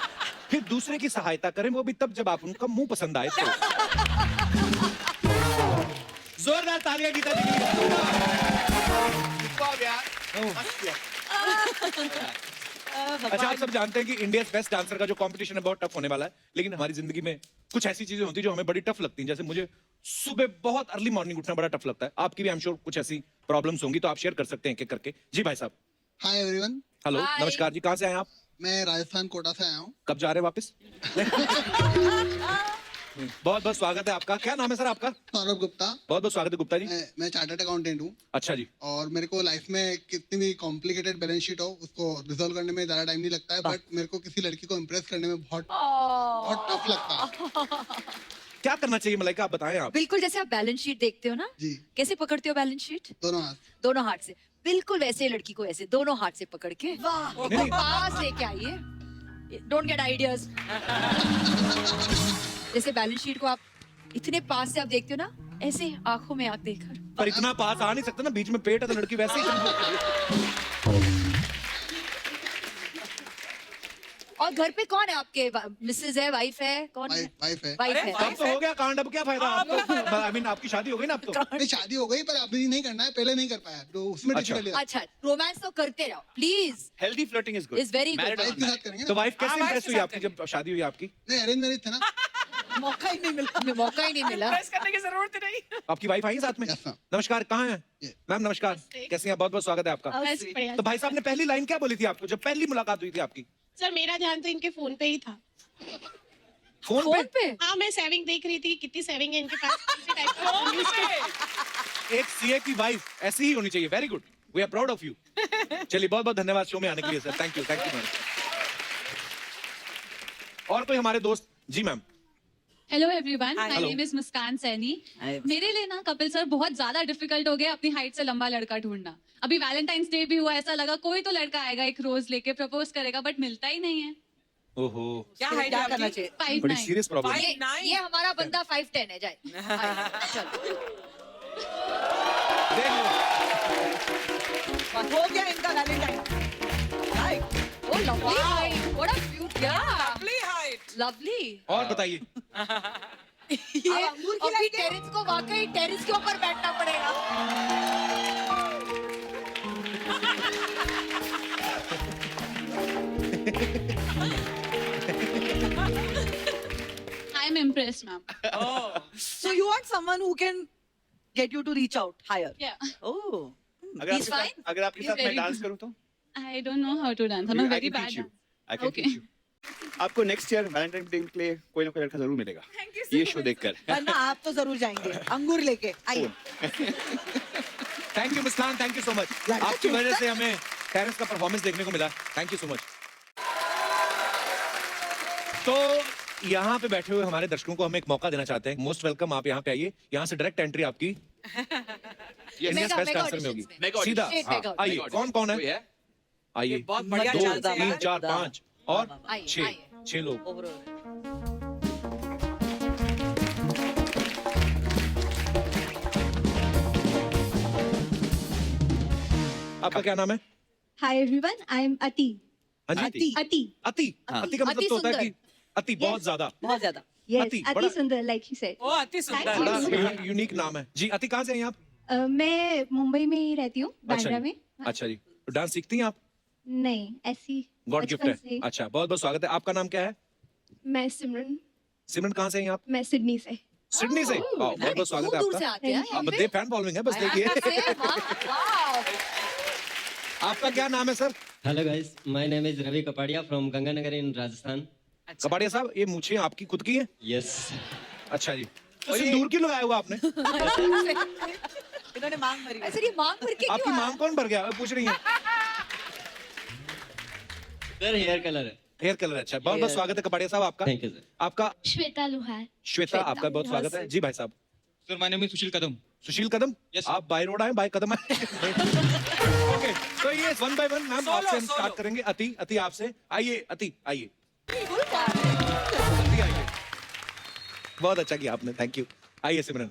फिर दूसरे की सहायता करें, वो भी तब जब आप उनका मुंह पसंद आए तो। जोरदार तालियां गीता जी के लिए। अच्छा, आप सब जानते हैं कि इंडिया बेस्ट डांसर का जो कंपटीशन है बहुत टफ होने वाला है, लेकिन हमारी जिंदगी में कुछ ऐसी चीजें होती हैं जो हमें बड़ी टफ लगती हैं। जैसे मुझे सुबह बहुत अर्ली मॉर्निंग उठना बड़ा टफ लगता है, आपकी भी आई एम श्योर कुछ ऐसी प्रॉब्लम्स होंगी, तो आप शेयर कर सकते हैं एक एक करके। जी भाई साहब। Hi everyone, hello, Hi. नमस्कार जी, कहाँ से आए आप? मैं राजस्थान कोटा से आया हूँ। कब जा रहे हैं वापस? बहुत बहुत स्वागत है आपका। क्या नाम है सर आपका? सौरभ गुप्ता। बहुत बहुत स्वागत है गुप्ता जी। मैं चार्टर्ड अकाउंटेंट हूँ अच्छा जी। और मेरे को लाइफ में कितनी भी कॉम्प्लिकेटेड बैलेंस शीट हो उसको रिजॉल्व करने में ज्यादा टाइम नहीं लगता है, बट मेरे को किसी लड़की को इम्प्रेस करने में बहुत टफ लगता है। क्या करना चाहिए मलाइका, आप बताएं आप। बिल्कुल जैसे आप बैलेंस शीट देखते हो ना, जी। कैसे पकड़ते हो बैलेंस शीट? दोनों हाथ। दोनों हाथ से, बिल्कुल वैसे ही लड़की को ऐसे दोनों हाथ से पकड़ के नहीं। पास लेके आइए। Don't get ideas. जैसे बैलेंस शीट को आप इतने पास से आप देखते हो ना, ऐसे आंखों में आंख देखकर। पर इतना पास आ नहीं सकता ना, बीच में पेट है तो लड़की वैसे ही। और घर पे कौन है आपके? मिसेज है, वाइफ है, कौन है? वाइफ है। वाइफ है। अब तो हो गया कांड, अब क्या फायदा आपको? आई मीन आपकी शादी हो गई ना अब तो। नहीं, शादी हो गई पर अभी नहीं करना है, पहले नहीं कर पाया तो उसमें अच्छा। difficulty है। अच्छा, रोमांस तो करते रहो please. Healthy flirting is good. Is very good. Wife के साथ करेंगे तो ना? वाइफ कैसे हाँ, wife इंप्रेस के हुई साथ आपकी जब शादी हुई आपकी? नहीं, अरेंज मैरिज थे ना। मौका ही नहीं मिला। हमें मौका ही नहीं मिला। प्रेस करने की जरूरत ही नहीं। आपकी वाइफ आई है साथ में? Yes, sir. नमस्कार, कहाँ हैं ये। मैम? नमस्कार, कैसी हैं? बहुत बहुत स्वागत है आपका। तो भाई साहब ने पहली लाइन क्या बोली थी आपको जब पहली मुलाकात हुई थी आपकी? सर मेरा ध्यान तो इनके फोन पे ही था। फोन फोन पे? पे? हाँ, मैं सेविंग देख रही थी, कितनी सेविंग है इनके पास, कौन सी टाइप का। एक सीए की वाइफ ऐसी ही होनी चाहिए। Very good, we are proud of you. चलिए, बहुत बहुत धन्यवाद शो में आने के लिए सर। Thank you ma'am. और कोई हमारे दोस्त? जी ma'am. Hello everyone, Hi. My name is Muskan Saini. Hi. मेरे लिए ना कपिल सर बहुत ज्यादा डिफिकल्ट हो गया अपनी हाइट से लंबा लड़का ढूंढना। अभी वैलेंटाइंस डे भी हुआ, ऐसा लगा कोई तो लड़का आएगा एक रोज लेके प्रपोज करेगा, बट मिलता ही नहीं है। ओहो, क्या फिर हाइट क्या है करना आपकी? चाहिए? 5'9". बड़ी सीरियस प्रॉब्लम है। 5'9". ये हमारा बंदा 5'10" है, जाए चलो। देख लो, हो गया इनका Valentine. Right. Oh, lovely height. What a cute, yeah. Lovely height. Lovely. और बताइए। अब अंगूर की टेरेस को वाकई टेरेस के ऊपर बैठना पड़ेगा। I am impressed ma'am. Oh. So you want someone who can get you to reach out higher? या Oh. अगर He's आपके fine. साथ अगर आपके He's साथ मैं very डांस good. करूं तो I don't know how to dance, I am very bad. I can Okay. Teach you. आपको नेक्स्ट ईयर वैलेंटाइन डे के लिए कोई ना कोई लड़का जरूर मिलेगा ये शो देखकर। वरना आप तो जरूर जाएंगे अंगूर लेके। आइए। Thank you Muskan, thank you so much. लड़का आपकी चुनता वजह से हमें टेरेस का परफॉर्मेंस देखने को मिला। Thank you so much. तो यहाँ पे बैठे हुए हमारे दर्शकों को हम एक मौका देना चाहते हैं। मोस्ट वेलकम, आप यहाँ पे आइए। यहाँ से डायरेक्ट एंट्री आपकी इंडिया's Mega बेस्ट डांसर में auditions होगी। Mega सीधा auditions. हाँ, Mega आइए। auditions. कौन कौन कोई है? है? आइए। ये बहुत बढ़िया दो, chance है तीन, यार। चार, पाँच और आइए, छह। आइए। 6 लोग। आपका क्या नाम है? हाय एवरीवन, आई एम अति। हाँ जी। अति। अति। अति। अति का मतलब अति तो होता है कि सुंदर। अति बहुत ज्यादा। बहुत ज्यादा। अति, बड़ा- सुंदर, लाइक ही सेड। Oh, अति सुंदर। बड़ा यूनिक नाम है जी। अति कहाँ से हैं आप? मैं मुंबई में ही रहती हूँ, अच्छा बांद्रा जी। में। अच्छा जी। तो डांस सीखती हैं आप? नहीं, ऐसी गॉड गिफ्ट बचपन है। से ही। अच्छा, बहुत बहुत स्वागत है। आपका नाम क्या है? मैं सिमरन, सिमरन कहाँ से हैं आप? मैं सिडनी से। सिडनी से। वाह, बहुत बहुत स्वागत है दूर से आपका। आते हैं यहाँ अब पे। दे फैन फॉलोइंग है, बस देखिए। वाह। आपका क्या नाम है sir? Hello guys, my name is Ravi Kapadia from Ganganagar in Rajasthan. Kapadia साहब, ये मूछें आपकी खुद की है? यस। अच्छा जी। और सिंदूर क्यों लगाया हुआ आपने? इन्होंने मांग भरी। ऐसे ये मांग भर के आपकी क्यों आया? मांग कौन भर गया? पूछ रही है। सर हेयर कलर है। Hair colour. अच्छा, बहुत बहुत स्वागत है कपाड़िया साहब आपका। Thank you sir. आपका? श्वेता लोहार। श्वेता, आपका बहुत स्वागत है जी। भाई साहब? सर माय नेम इज सुशील कदम। सुशील कदम। आप बाय रोड आए, बाय कदम आए। ओके, तो ये 1 बाय 1 मैम आपसे हम स्टार्ट करेंगे। अति, अति आपसे। आइए अति, आइए। अति आइए। बहुत अच्छा किया आपने, थैंक यू। आइए सिमरन।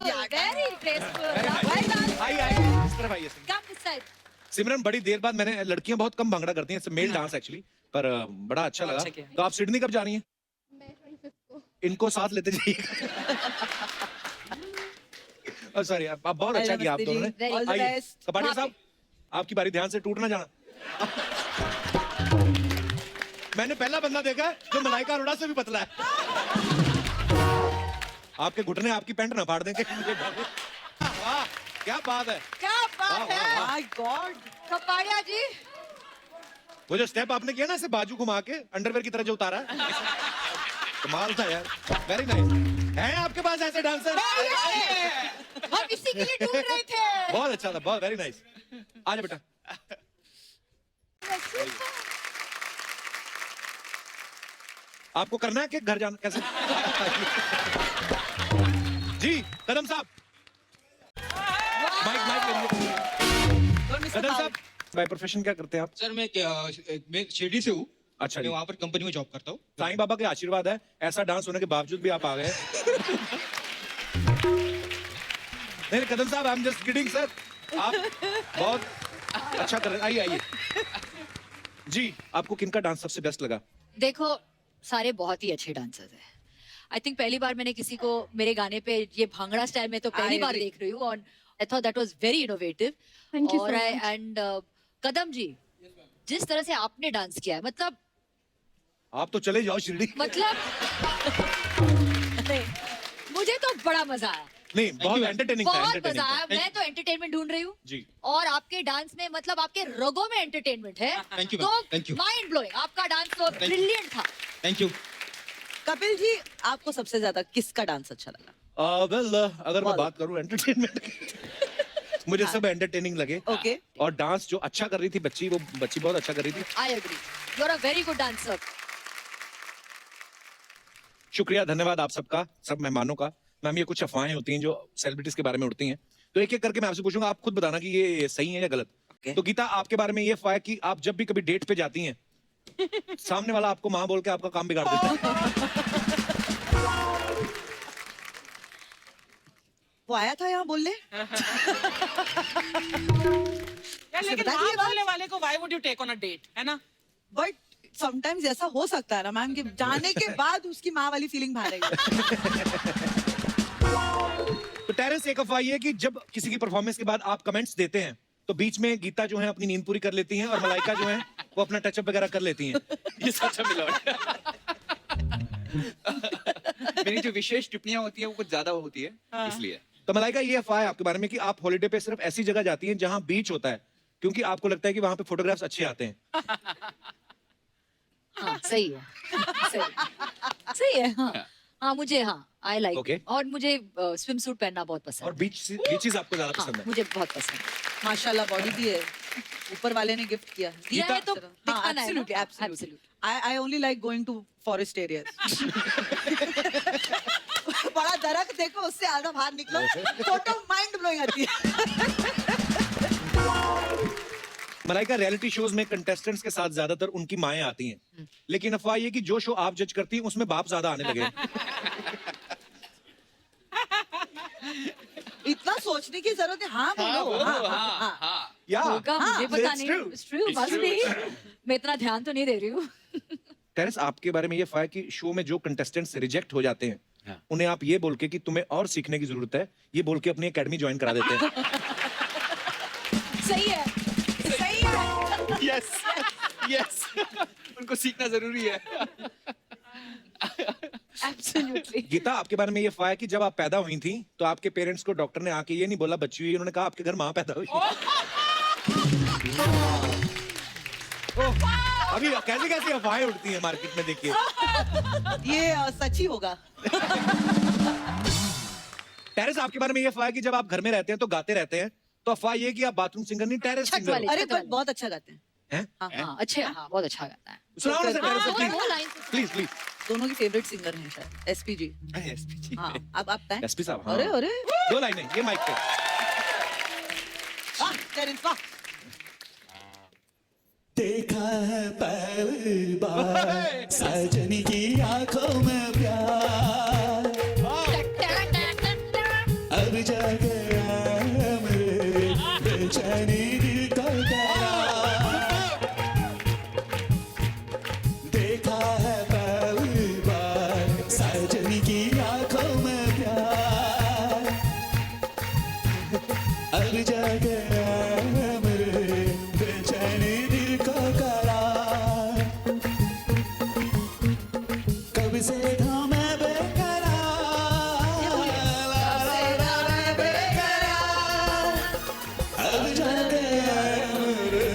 Very graceful. Very nice. Well done. आइए आइए, इस तरफ आइए सिमरन। Come this side. सिमरन, बड़ी देर बाद मैंने, लड़कियां बहुत कम भांगड़ा करती हैं, मेल डांस एक्चुअली, पर बड़ा अच्छा लगा। अच्छा किया। तो आप सिडनी कब जा रही हैं? इनको साथ लेते जाइए। सॉरी, आप बहुत अच्छा किया आप दोनों ने। Very All the आइए best. कपाड़िया साहब, आपकी बारी, ध्यान से टूट ना जाना। मैंने पहला बंदा देखा है जो मलाइका अरोड़ा से भी पतला है। आपके घुटने आपकी पैंट ना फाड़ देंगे। वाह, क्या बात है। क्या बात है? My God. कपाड़िया जी। वो जो स्टेप आपने किया ना, ऐसे बाजू घुमा के अंडरवेयर की तरह जो उतारा है, कमाल था यार। Very nice. हैं आपके पास ऐसे डांसर? हम इसी के लिए ढूंढ रहे थे। बहुत अच्छा था, बहुत वेरी नाइस। आजा बेटा। आपको करना है कि घर जाना कैसे? जी कदम साहब, माइक माइक लीजिए। कदम साहब, बाय प्रोफेशन क्या करते हैं आप? सर मैं शिरडी से हूँ। अच्छा जी। मैं वहाँ पर कंपनी में जॉब करता हूँ। साईं बाबा के आशीर्वाद है, ऐसा डांस होने के बावजूद भी आप आ गए। नहीं कदम साहब, I am just kidding sir. आप बहुत अच्छा कर रहे हैं। आइए आइए जी। आपको किनका डांस सबसे बेस्ट लगा? देखो, सारे बहुत ही अच्छे डांसर्स हैं। आई थिंक पहली बार मैंने किसी को मेरे गाने पे ये भांगड़ा स्टाइल में तो पहली I बार agree. देख रही हूँ, और I thought that was very innovative. Thank you so और much. एंड कदम जी, जिस तरह से आपने डांस किया है, मतलब आप तो चले जाओ शिरडी। मुझे तो बड़ा मजा आया, नहीं, बहुत एंटरटेनिंग था, बहुत मजा एंटरटेनिंग आया। था। मैं तो एंटरटेनमेंट ढूंढ रही हूँ जी। और आपके डांस में, मतलब आपके रगों में एंटरटेनमेंट है। Thank you, तो ma'am. Thank you. Mind blowing, आपका डांस तो ब्रिलियंट था। Thank you. कपिल जी, आपको सबसे ज्यादा किसका डांस अच्छा लगा? वेल, अगर मैं बात करूं एंटरटेनमेंट की, मुझे सब एंटरटेनिंग लगे। Okay. और डांस जो अच्छा कर रही थी बच्ची, वो बच्ची बहुत अच्छा कर रही थी। I agree, you are a very good dancer. शुक्रिया, धन्यवाद आप सबका, सब मेहमानों का। मैम, ये कुछ अफवाहें होती हैं जो सेलिब्रिटीज के बारे में उड़ती हैं, तो एक एक करके मैं आपसे पूछूंगा, आप खुद बताना कि ये सही है या गलत। तो गीता, आपके बारे में ये अफवाह है कि आप जब भी कभी डेट पे जाती हैं, सामने वाला आपको माँ बोल के आपका काम बिगाड़ देता है। वो आया था यहाँ बोलने। यार लेकिन बता हाँ दिए बात। बोलने वाले को why would you take on a date, है ना? बट समटाइम्स ऐसा हो सकता है ना मैम कि जाने के बाद उसकी माँ वाली फीलिंग बाहर आएगी। तो टेरेंस, एक अफवाह ये है कि जब किसी की परफॉर्मेंस के बाद आप कमेंट्स देते हैं तो बीच में गीता जो है अपनी नींद पूरी कर लेती हैं और मलाइका जो है वो अपना टचअप वगैरह कर लेती हैं। ये सच है मिलोड? मेरी जो विशेष टिप्पणियां होती है वो कुछ ज्यादा होती है, इसलिए। तो मलाइका, ये अफवाह है आपके बारे में कि आप हॉलिडे पे सिर्फ ऐसी जगह जाती हैं जहां बीच होता है, क्योंकि आपको लगता है कि वहां पे फोटोग्राफ्स अच्छे आते हैं। हाँ सही है, सही है। हाँ हाँ, मुझे आई लाइक। Okay. और मुझे स्विम सूट पहनना बहुत पसंद और है। बीचेस आपको ज्यादा हाँ, पसंद है। मुझे बहुत पसंद है। माशाल्लाह बॉडी भी है, ऊपर वाले ने गिफ्ट किया। दिया है तो हाँ, दिखाना है ना? absolutely, absolutely. Absolutely. I only like going to forest areas. बड़ा दरख्त देखो, उससे आधा बाहर निकलो, फोटो माइंड ब्लोइंग आती है। मलाइका, रियलिटी शोज में कंटेस्टेंट्स के साथ ज्यादातर उनकी माएं आती हैं, लेकिन अफवाह ये कि जो शो आप जज करती हैं उसमें बाप ज्यादा आने लगे। इतना सोचने की जरूरत है। हाँ बोलो, हाँ। या होगा, मुझे पता it's नहीं। true. It's true, must be. मैं इतना ध्यान तो नहीं दे रही हूँ। टेरेंस, आपके बारे में ये अफवाह है कि शो में जो कंटेस्टेंट्स रिजेक्ट हो जाते हैं, उन्हें आप ये बोल के कि तुम्हें और सीखने की जरूरत है, ये बोल के अपनी एकेडमी ज्वाइन करा देते हैं। सही है, सही है। यस यस, उनको सीखना जरूरी है। Absolutely. गीता, आपके बारे में ये अफवाह है कि जब आप पैदा हुई थी तो आपके पेरेंट्स को डॉक्टर ने आके ये नहीं बोला बच्ची हुई, उन्होंने कहा आपके घर माँ पैदा हुई। अभी कैसी कैसी अफवाहें उड़ती हैं मार्केट में, देखिए। ये सच ही होगा। टेरेस, आपके बारे में ये अफवाह है कि जब आप घर में रहते हैं तो गाते रहते हैं, तो अफवाह ये कि आप बाथरूम सिंगर नहीं, टेरेस छत सिंगर वाले। हो। अरे पर बहुत अच्छा गाते हैं। हैं? हाँ अच्छे, हाँ बहुत अच्छा गाता है। सुनाओ ना सर, टेरेस हाँ, प्लीज वो line- प्लीज प्लीज। दोनों की फेवरेट सिंगर हैं शायद, एसपी जी। हाँ, अब आप तय। एसपी साहब, हाँ। अरे अरे, दो लाइनें ये माइक पे। वाह टेरेंस वाह। देखा है पहली बार सजनी की आंखों में प्यार, अब जाके मेरे बेचैनी दिल का करार। देखा है पहली बार सजनी की आंखों में प्यार, अब जाके मेरे बेचैनी दिल का करार। कब से था मैं बेकरार, अब जाके मेरे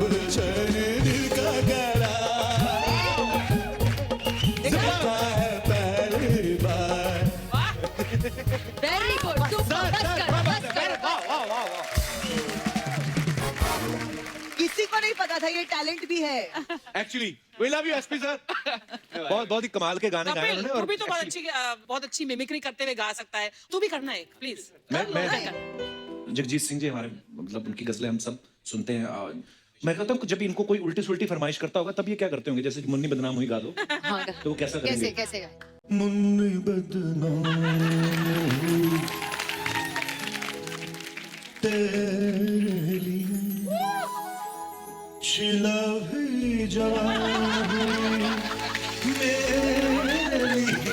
बेचैनी दिल का करार। देखा है पहली बार। Very good, super, बस कर, बस कर। किसी को नहीं पता था ये टैलेंट भी है। Actually we love you SP sir. बहुत ही कमाल के गाने गाए कपिल, उन्होंने। तू और भी तो बहुत अच्छी मिमिक्री करते हुए गा सकता है। तू भी करना एक, प्लीज। मैं जगजीत सिंह जी हमारे, मतलब उनकी गजलें हम सब सुनते हैं। मैं कहता हूँ जब इनको कोई उल्टी सुल्टी फरमाइश करता होगा तब ये क्या करते होंगे, जैसे कि मुन्नी बदनाम हुई गा दो, हाँ, तो वो कैसा कैसे करेंगे? कैसे गाए? मुन्नी बदनाम हुई तेरे लिए, शिला भी जवान हुई मेरे लिए।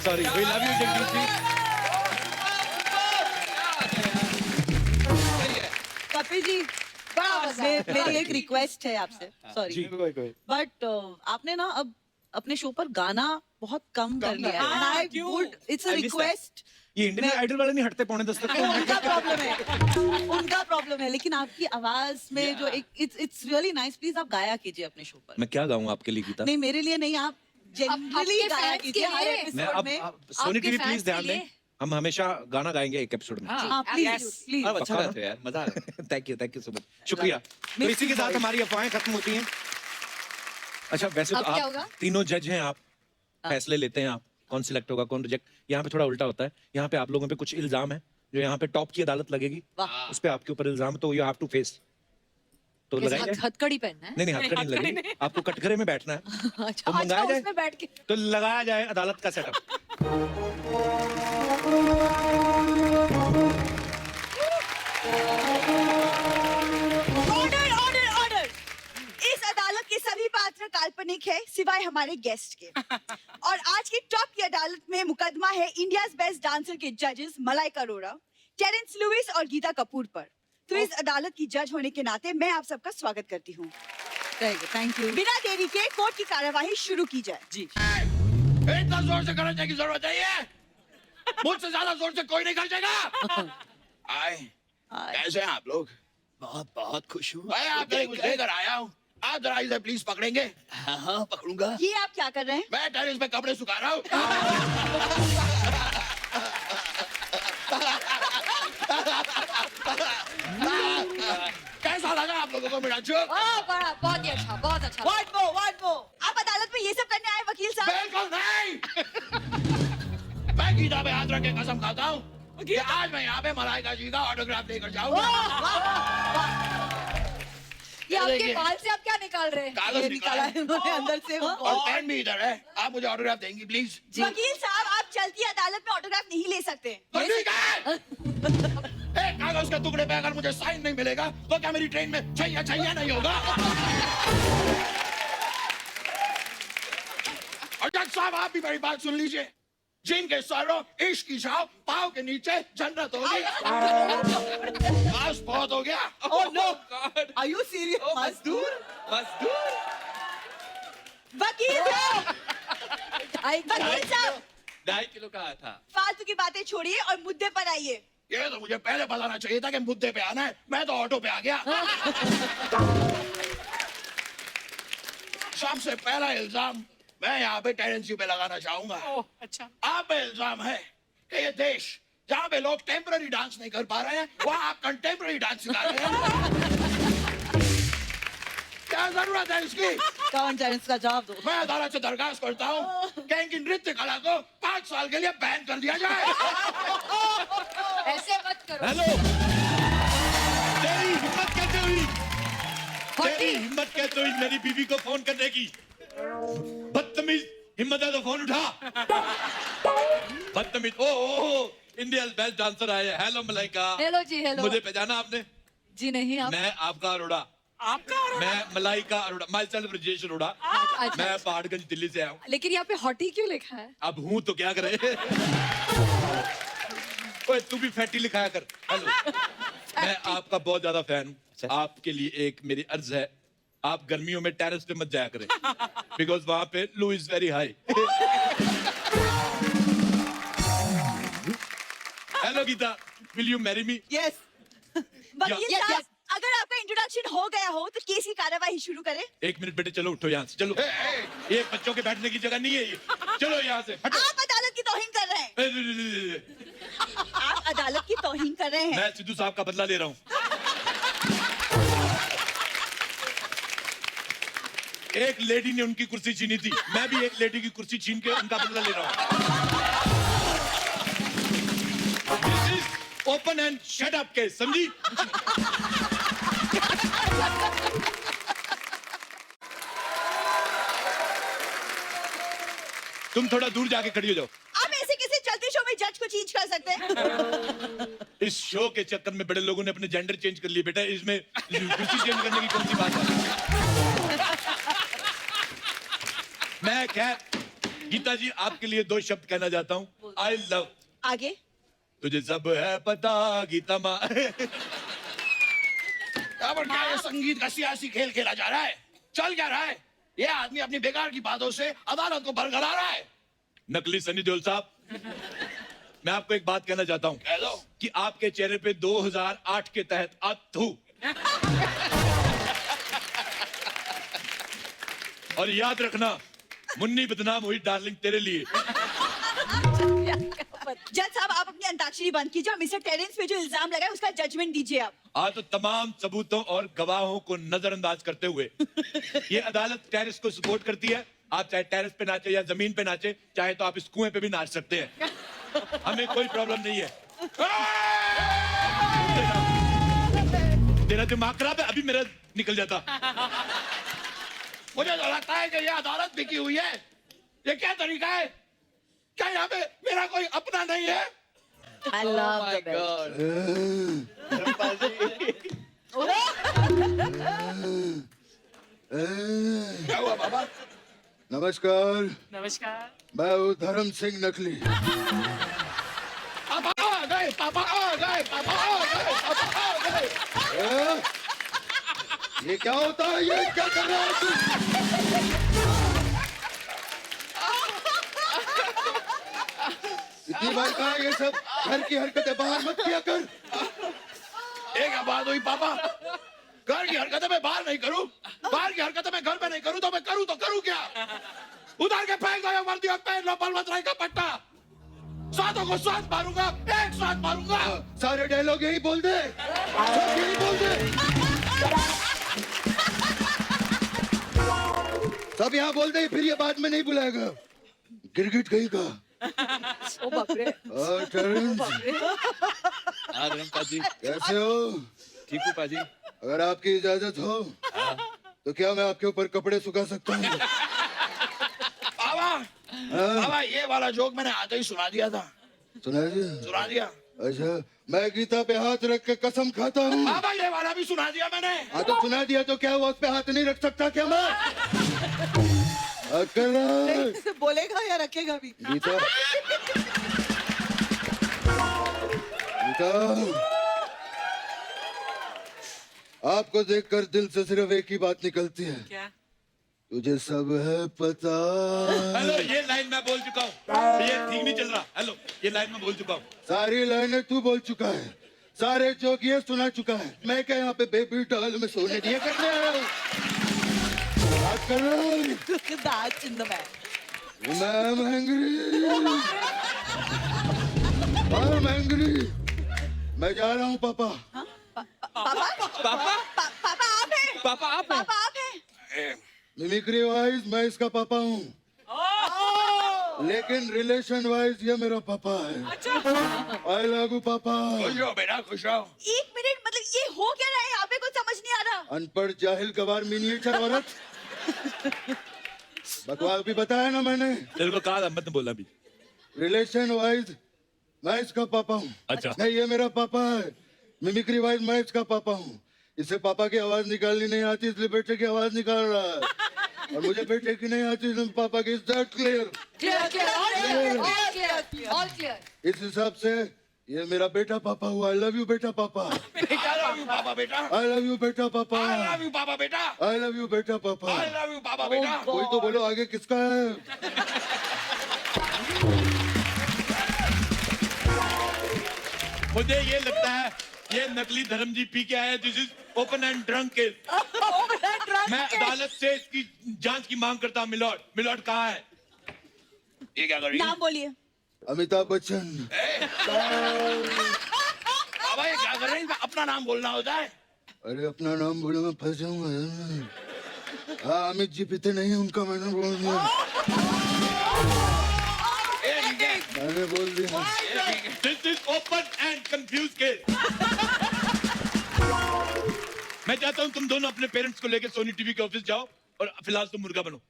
Sorry, we love you Jagjit ji. Kapil ji, मेरी एक रिक्वेस्ट है आपसे, सॉरी, बट आपने ना अब अपने शो पर गाना बहुत कम कर लिया है। हाँ, And I क्यों? would, it's a I miss that. request. ये इंडियन आइडल वाले नहीं हटते पौने 10 तक। उनका प्रॉब्लम है, उनका प्रॉब्लम है, लेकिन आपकी आवाज में जो एक इट्स रियली नाइस, प्लीज आप गाया कीजिए अपने शो पर। मैं क्या गाऊं आपके लिए गीता? नहीं, मेरे लिए नहीं, आप जनरली आपके गाया fans कीजिए के हर लिए। मैं एपिसोड में। सोनी आपके टीवी fans प्लीज के ध्यान दें, लिए। हम हमेशा गाना गाएंगे एक एपिसोड में। हाँ प्लीज प्लीज। अब अच्छा गाते हो यार, मजा आ रहा है। थैंक यू सो मच, शुक्रिया। तो इसी के साथ हमारी अफवाहें खत्म होती हैं। अच्छा, वैसे तो अब क्या आप होगा? तीनों जज हैं, आप फैसले लेते हैं आप, कौन सिलेक्ट होगा कौन रिजेक्ट, यहाँ पे थोड़ा उल्टा होता है। यहाँ पे आप लोगों पे कुछ इल्जाम है जो यहाँ पे टॉप की अदालत लगेगी, उस पे आपके ऊपर इल्जाम है, तो यू हैव टू फेस। तो लगाया जाए? हथकड़ी पहनना है? नहीं हथकड़ी नहीं लगेगी, आपको कटघरे में बैठना है। तो मंगाया जाए, उसमें बैठ के तो लगाया जाए अदालत का सेटअप। Order order order. इस अदालत के सभी पात्र काल्पनिक है सिवाय हमारे गेस्ट के। और आज की टॉप की अदालत में मुकदमा है इंडियाज बेस्ट डांसर के जजेस मलाइका अरोड़ा, टेरेंस लुइस और गीता कपूर पर। तो इस अदालत की जज होने के नाते मैं आप सबका स्वागत करती हूँ। Thank you. बिना देरी के कोर्ट की कार्यवाही शुरू की जाए। जी। इतना जोर से खर्चने की जरूरत नहीं है, मुझसे ज्यादा जोर से कोई नहीं खर्चेगा। आए, कैसे हैं आप लोग? बहुत बहुत खुश हूँ। मैं आपके लिए कुछ लेकर आया हूँ, आप जरा इसे प्लीज पकड़ेंगे? हाँ पकड़ूंगा। ये आप क्या कर रहे हैं? मैं टेरेस पे कपड़े सुखा रहा हूँ। कैसा लगा आप लोगों को मेरा जोक? बड़ा बहुत ही अच्छा, बहुत अच्छा। What more? आप अदालत में ये सब करने आए वकील साहब? बिल्कुल नहीं। मैं गीता पे हाथ रख के कसम खाता हूँ कि आज मैं यहाँ पे मलाइका जी का ऑटोग्राफ लेकर जाऊंगा। ये आपके देखिए। बाल से आप क्या निकाल रहे हैं? कागज निकाला है उन्होंने अंदर से वो। और पेन भी इधर है, आप मुझे ऑटोग्राफ देंगी प्लीज? वकील साहब आप चलती अदालत में ऑटोग्राफ नहीं ले सकते। तो ठीक है। एक कागज के टुकड़े पे अगर मुझे साइन नहीं मिलेगा तो क्या मेरी ट्रेन में छैया छैया नहीं होगा? और जज साहब आप भी मेरी बात सुन लीजिए, जिनके सरों इश्क की छाव पाँव के नीचे जन्नत होगी, बस बहुत हो गया। Oh no! Are you serious? मजदूर वकील साहब, वकील साहब 2.5 किलो का था। फालतू की बातें छोड़िए और मुद्दे पर आइए। ये तो मुझे पहले बताना चाहिए था कि मुद्दे पे आना है, मैं तो ऑटो पे आ गया। सबसे पहला इल्जाम मैं यहाँ पे टेरेंस पे लगाना चाहूंगा। अच्छा। आप पे इल्जाम है कि ये देश जहाँ पे लोग टेम्पररी डांस नहीं कर पा रहे हैं, वहाँ आप कंटेम्पररी डांस सिखा रहे हैं। क्या जरूरत है इसकी? कौन टेरेंस का जवाब दो। मैं अदालत से दरखास्त करता हूँ कि इनकी नृत्य कला को 5 साल के लिए बैन कर दिया जाए। ऐसे मत करो। हेलो, तेरी हिम्मत कैसे हुई? तेरी हिम्मत कैसे हुई मेरी बीवी को फोन करने की? बदतमीज, हिम्मत है तो फोन उठा। बदतमीज। ओ इंडियाज बेस्ट डांसर आए। हेलो मलाइका। हेलो जी, हेलो। मुझे पहचाना आपने? जी नहीं, आप? मैं आपका अरोड़ा। आपका? मैं मलाइका अरोड़ा, माई सेल्फ ब्रजेश अरोड़ा। अच्छा, मैं पहाड़गंज दिल्ली से आया हूँ। लेकिन यहाँ पे हॉटी क्यों लिखा है? अब हूँ तो क्या करे। ओए तू भी फैटी लिखाया कर। हेलो, मैं आपका बहुत ज्यादा फैन हूँ। आपके लिए एक मेरी अर्ज है, आप गर्मियों में टेरेस पे मत जाया करें, बिकॉज वहां पे law is very high. Hello Geeta, will you marry me? Yes. वकील साहब, अगर आपका इंट्रोडक्शन हो गया हो तो केस की कार्यवाही शुरू करें। 1 मिनट बेटे, चलो उठो यहाँ से, चलो। ये बच्चों के बैठने की जगह नहीं है ये। चलो यहाँ से हटो। आप अदालत की तौहीन कर रहे हैं। आप अदालत की तौहीन कर रहे हैं। मैं सिद्धू साहब का बदला ले रहा हूँ। एक लेडी ने उनकी कुर्सी छीनी थी, मैं भी एक लेडी की कुर्सी छीन के उनका बदला ले रहा हूँ। This is open and shut up case, समझी? तुम थोड़ा दूर जाके खड़ी हो जाओ। आप ऐसे किसी चलते शो में जज को चेंज कर सकते हैं? इस शो के चक्कर में बड़े लोगों ने अपने जेंडर चेंज कर लिए बेटा, इसमें कुर्सी चेंज करने की कौन सी बात है? मैं खैर गीता जी आपके लिए 2 शब्द कहना चाहता हूँ। I love. आगे। तुझे सब है पता गीता माँ। यहाँ पर क्या ये संगीत का सियासी खेल खेला जा रहा है? चल क्या रहा है? ये आदमी अपनी बेकार की बातों से अदालत को बरगला रहा है। नकली सनी देओल साहब, मैं आपको एक बात कहना चाहता हूँ। कह दो। कि आपके चेहरे पे 2008 के तहत अथू। और याद रखना, मुन्नी बदनाम हुई डार्लिंग तेरे लिए। जज साहब, आप अपनी अंताक्षरी बंद कीजिए और मिस्टर टेरेंस पे जो इल्जाम लगाए उसका जजमेंट दीजिए आप। आज तो तमाम सबूतों और गवाहों को नजरअंदाज करते हुए ये अदालत टेरेंस को सपोर्ट करती है आप चाहे टेरेस पे नाचे या जमीन पे नाचे, चाहे तो आप इस कुएं पे भी नाच सकते हैं, हमें कोई प्रॉब्लम नहीं है। तेरा दिमाग खराब है, अभी मेरा निकल जाता। मुझे तो लगता है कि ये अदालत बिकी हुई है। ये क्या तरीका है? क्या यहाँ पे मेरा कोई अपना नहीं है? I love the best. क्या हुआ बाबा? नमस्कार। मैं हूँ धर्म सिंह नकली। पापा आ गए, पापा आ गए, पापा आ गए, पापा आ गए। ये क्या होता है? ये क्या कर रहा है तू? इतनी बार कहा ये सब घर की हरकतें बाहर मत किया कर। एक बात हुई पापा, घर की हरकतें मैं बाहर नहीं करूं, बाहर की हरकतें मैं घर में नहीं करूं, तो मैं करूं तो करूं क्या? उतार के फेंक दो ये वर्दी और पहन लो बलवंतराय का पट्टा। सातों को साथ मारूंगा, एक साथ मारूंगा। सारे डायलॉग यही बोल दे, सब यही बोल दे। सब यहाँ बोल दे, फिर ये बाद में नहीं बुलाएगा। गिरगिट कहीं का। ओ बाप रे। पाजी कैसे हो? ठीक हूँ पाजी। अगर आपकी इजाजत हो तो क्या मैं आपके ऊपर कपड़े सुखा सकता हूँ? बाबा ये वाला जोक मैंने आते ही सुना दिया था। सुना दिया? अच्छा, मैं गीता पे हाथ रख के कसम खाता हूँ। बाबा ये वाला भी सुना दिया मैंने। हाँ तो सुना दिया तो क्या हुआ, उस पे हाथ नहीं रख सकता क्या मैं? बोलेगा या रखेगा भी? गीता, गीता, आपको देखकर दिल से सिर्फ एक ही बात निकलती है। क्या? तुझे सब है पता। हेलो, ये लाइन मैं बोल चुका हूँ, ये ठीक नहीं चल रहा। हेलो, ये लाइन मैं बोल चुका हूँ। सारी लाइनें तू बोल चुका है, सारे जोक ये सुना चुका है। मैं क्या यहाँ पे बेबी डॉल में सोने दिए करने आया हूँ? बात कर रहा हूँ। That's in the man. I'm hungry. I'm hungry. मैं जा रहा हूँ पापा। पापा आप हैं? पापा आप हैं? पापा आप हैं? मिमिक्री वाइज मैं इसका पापा हूँ, लेकिन रिलेशन वाइज ये मेरा पापा है। आई लव यू पापा। खुश रहो बेटा, खुश रहो। एक मिनट, मतलब ये हो क्या रहा है यहाँ पे? कुछ समझ नहीं आ रहा। अनपढ़ जाहिल गवार मिनिएचर औरत। बकवास भी बताया ना मैंने। तेरे को कहा था मत बोलना भी। रिलेशन वाइज मैं इसका पापा हूँ। अच्छा। नहीं, ये मेरा पापा है। मिमिक्री वाइज मैं इसका पापा हूँ। इसे पापा की आवाज निकालनी नहीं आती, इसलिए बेटे की आवाज निकाल रहा है। और मुझे बेटे की नहीं आती, इसलिए पापा की। Is that clear? All clear. इस हिसाब से ये मेरा बेटा पापा हुआ। आई लव यू बेटा पापा। बेटा लव यू पापा बेटा। आई लव यू बेटा पापा। आई लव यू पापा बेटा। आई लव यू बेटा पापा। आई लव यू पापा बेटा। कोई तो बोलो आगे किसका है? मुझे ये लगता है ये नकली धर्म जी पी के आए। This is open and drunk case. मैं अदालत से इसकी जांच की मांग करता हूँ। मिलॉर्ड, मिलॉर्ड कहाँ है? ये क्या कर रही है? नाम बोलिए। अमिताभ बच्चन। बाबा ये क्या कर रहे हैं? अपना नाम बोलना होता है। अरे अपना नाम बोलो मैं फंस जाऊंगा। हाँ, अमित जी पीते नहीं है, उनका मैंने बोल दिया। मैंने बोल दिया। This is open and confuse case. मैं चाहता हूँ तुम दोनों अपने पेरेंट्स को लेकर सोनी टीवी के ऑफिस जाओ और फिलहाल तुम मुर्गा बनो।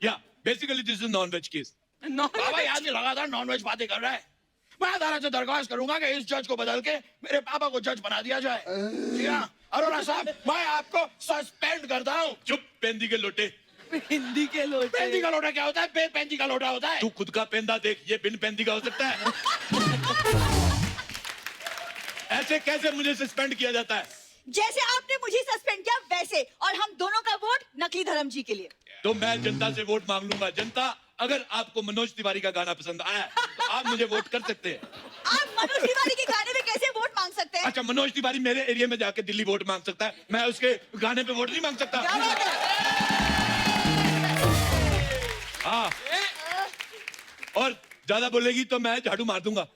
या basically this is non veg case. बाबा यहाँ से लगातार नॉन वेज बातें कर रहा है। मैं अदालत से दरख्वास्त करूंगा कि इस जज को बदल के मेरे पापा को जज बना दिया जाए। जी हाँ, अरोड़ा साहब, मैं आपको सस्पेंड करता हूँ। चुप, पेंदी के लोटे। हिंदी के लोटे। पेंदी का लोटा क्या होता है? पेंदी का लोटा होता है। तू खुद का पेंदा देख, ये बिन पेंदी का हो सकता है? ऐसे कैसे मुझे सस्पेंड किया जाता है? जैसे आपने मुझे सस्पेंड किया वैसे, और हम दोनों का वोट नकली धर्म जी के लिए। तो मैं जनता से वोट मांग लूंगा। जनता, अगर आपको मनोज तिवारी का गाना पसंद आया तो आप मुझे वोट कर सकते हैं। आप मनोज तिवारी के गाने में कैसे वोट मांग सकते हैं? अच्छा, मनोज तिवारी मेरे एरिया में जाके दिल्ली वोट मांग सकता है, मैं उसके गाने पे वोट नहीं मांग सकता? हाँ, और ज्यादा बोलेगी तो मैं झाड़ू मार दूंगा।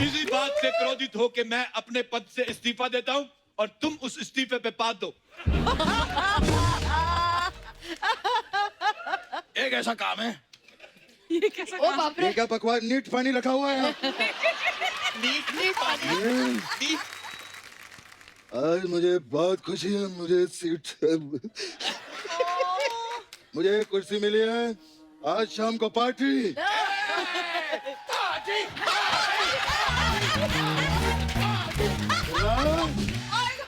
इसी बात से क्रोधित होकर मैं अपने पद से इस्तीफा देता हूँ और तुम उस इस्तीफे पे पाद दो। एक ऐसा काम है। ये कैसा ओ बाप रे, ये क्या बकवास नीट पानी रखा हुआ है? आज मुझे बहुत खुशी है, मुझे मुझे कुर्सी मिली है। आज शाम को पार्टी।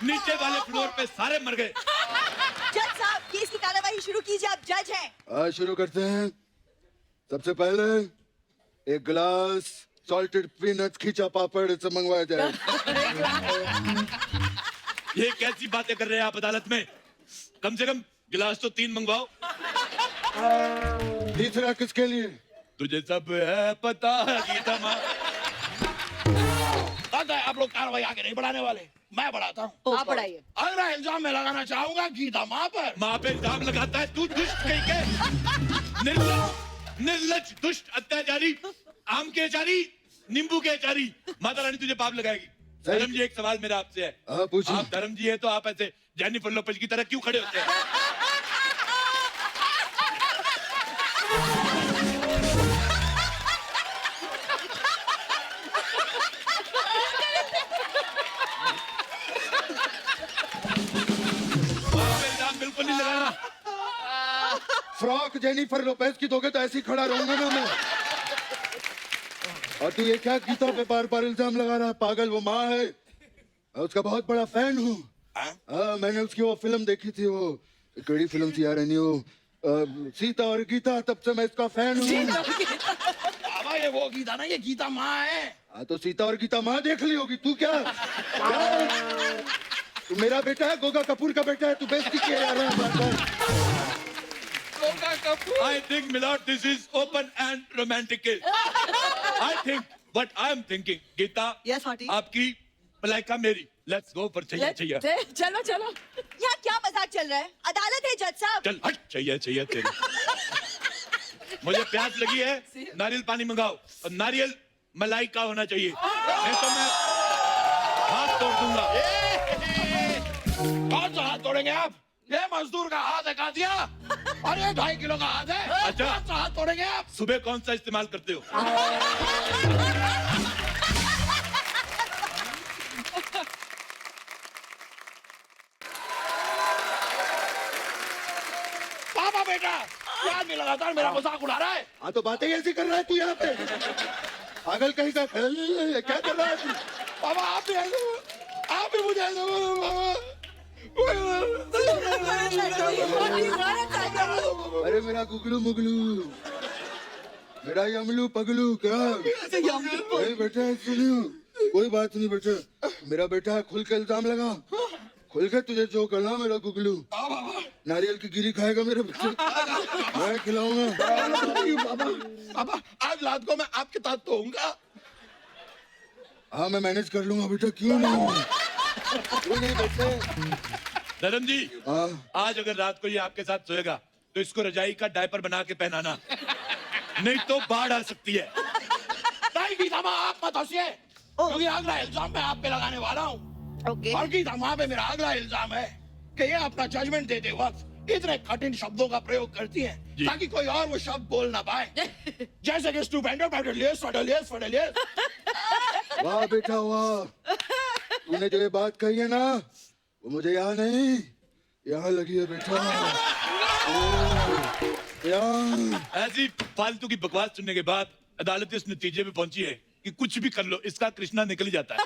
नीचे वाले फ्लोर पे सारे मर गए। जज साहब केस की कार्यवाही शुरू कीजिए, आप जज हैं। आज शुरू करते हैं। सबसे पहले एक गिलास सॉल्टेड पीनट्स खींचा पापड़ से मंगवाया जाए। ये कैसी बातें कर रहे हैं आप अदालत में? कम से कम गिलास तो 3 मंगवाओ। तीसरा किसके लिए? तुझे सब है पता गीता माँ। आप लोग कार्रवाई आगे नहीं बढ़ाने वाले, मैं बढ़ाता हूँ। आप पढ़ाइए। अगला इल्जाम मैं लगाना चाहूंगा गीता माँ पर। माँ पे इल्जाम लगाता है तू, दुष्ट कहीं के। निर्लज दुष्ट अत्याचारी, आम के अचारी, नींबू के अचारी। माता रानी तुझे पाप लगाएगी। धर्म जी, एक सवाल मेरा आपसे है। आप धर्म जी है तो आप ऐसे जेनिफर लोपेज की तरह क्यों खड़े होते हैं? बिल्कुल नहीं लगाना। फ्रॉक जेनिफर लोपेज की दोगे तो ऐसे ही खड़ा रहूंगा ना मैं। और तू ये क्या गीता पे बार बार इल्जाम लगा रहा है? पागल, वो माँ है, मैं उसका बहुत बड़ा फैन हूँ। हाँ, मैंने उसकी वो फिल्म देखी थी, वो कड़ी फिल्म थी यार, नहीं वो सीता और गीता, तब से मैं इसका फैन हूँ। बाबा ये वो गीता ना, ये गीता माँ है। हाँ तो सीता और गीता माँ देख ली होगी। तू क्या तू मेरा बेटा है, गोगा कपूर का बेटा है, तू बेइज्जती किया जा रहा है। I think, Milord, this is open and romantic. I think what I am thinking, Geeta. Yes, Hati. आपकी मलाइका मेरी। Let's go for चाहिए चाहिए। चलो चलो। यहाँ क्या मजाक चल रहा है? अदालत है जज साहब। चल हट, चाहिए चाहिए तेरी। मुझे प्यास लगी है, नारियल पानी मंगाओ और नारियल मलाई का होना चाहिए, नहीं तो मैं हाथ तोड़ दूंगा। कौन सा हाथ तोड़ेंगे आप? ये मजदूर का हाथ है कातिया, और ये 2.5 किलो का हाथ है। अच्छा। कौन सा हाथ तोड़ेंगे आप? सुबह कौन सा इस्तेमाल करते हो? पापा बेटा, ये आदमी लगातार मेरा मजाक उड़ा रहा है। हाँ तो बातें ऐसी कर रहा है तू यहाँ पे, पागल कहीं का। क्या कर रहा है तू? पापा आप भी मुझे अरे मेरा गुगलू मुगलू, मेरा यमलू पगलू, क्या नहीं बेटा? सुनियो, कोई बात नहीं बेटा, मेरा बेटा है, खुल के इल्जाम लगा, खुल के तुझे जो करना। मेरा गुगलू नारियल की गिरी खाएगा मेरे बच्चे, मैं खिलाऊंगा। पापा आज रात को मैं आपके साथ सोऊंगा। हाँ मैं मैनेज कर लूंगा बेटा, क्यों नहीं बेटे। धर्म जी, आज अगर रात को ये आपके साथ सोएगा तो इसको रजाई का डायपर बना के पहनाना, नहीं तो बाढ़ आ सकती है। नहीं गीता माँ, आप मत हंसिए, क्योंकि अगला इल्जाम मैं आप पे लगाने वाला हूँ। और गीता माँ पे मेरा अगला इल्जाम है कि ये अपना जजमेंट देते वक्त इतने कठिन शब्दों का प्रयोग करती हैं ताकि कोई और वो शब्द बोल ना पाए, जैसे कि स्टूपेंडो, पेडलियस, फडलियस, फडलियस। वाह बेटा वाह, तूने जो ये बात कही है ना, वो मुझे यहाँ नहीं, यहाँ लगी है बेटा। ऐसी फालतू की बकवास सुनने के बाद अदालत इस नतीजे पे पहुंची है कि कुछ भी कर लो, इसका कृष्णा निकल ही जाता है।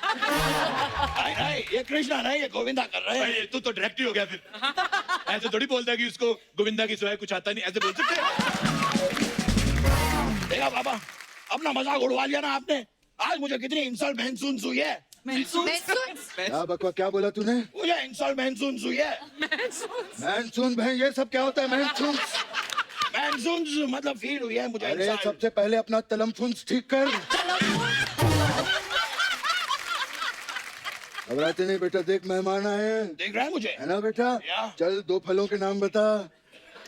नहीं, ये कृष्णा नहीं, ये गोविंदा कर रहे हैं। तू तो डायरेक्ट ही हो गया फिर। ऐसे थोड़ी बोलता है कि उसको गोविंदा की सिवाय कुछ आता नहीं, ऐसे बोल सकते हैं? देखा पापा, अपना मजाक उड़वा लिया ना आपने। आज मुझे कितनी इंसल्ट महसूस हुई है। क्या बकवा, क्या बोला तूने? मुझे इंसल्ट महसूस हुई है। महसूस बहन, ये सब क्या होता है? महसूस मतलब फील हुई है मुझे। अरे सबसे पहले अपना तलम्फुंस ठीक कर। घबराते नहीं बेटा, देख मेहमान आए हैं। देख रहा है मुझे, है ना बेटा? चल 2 फलों के नाम बता।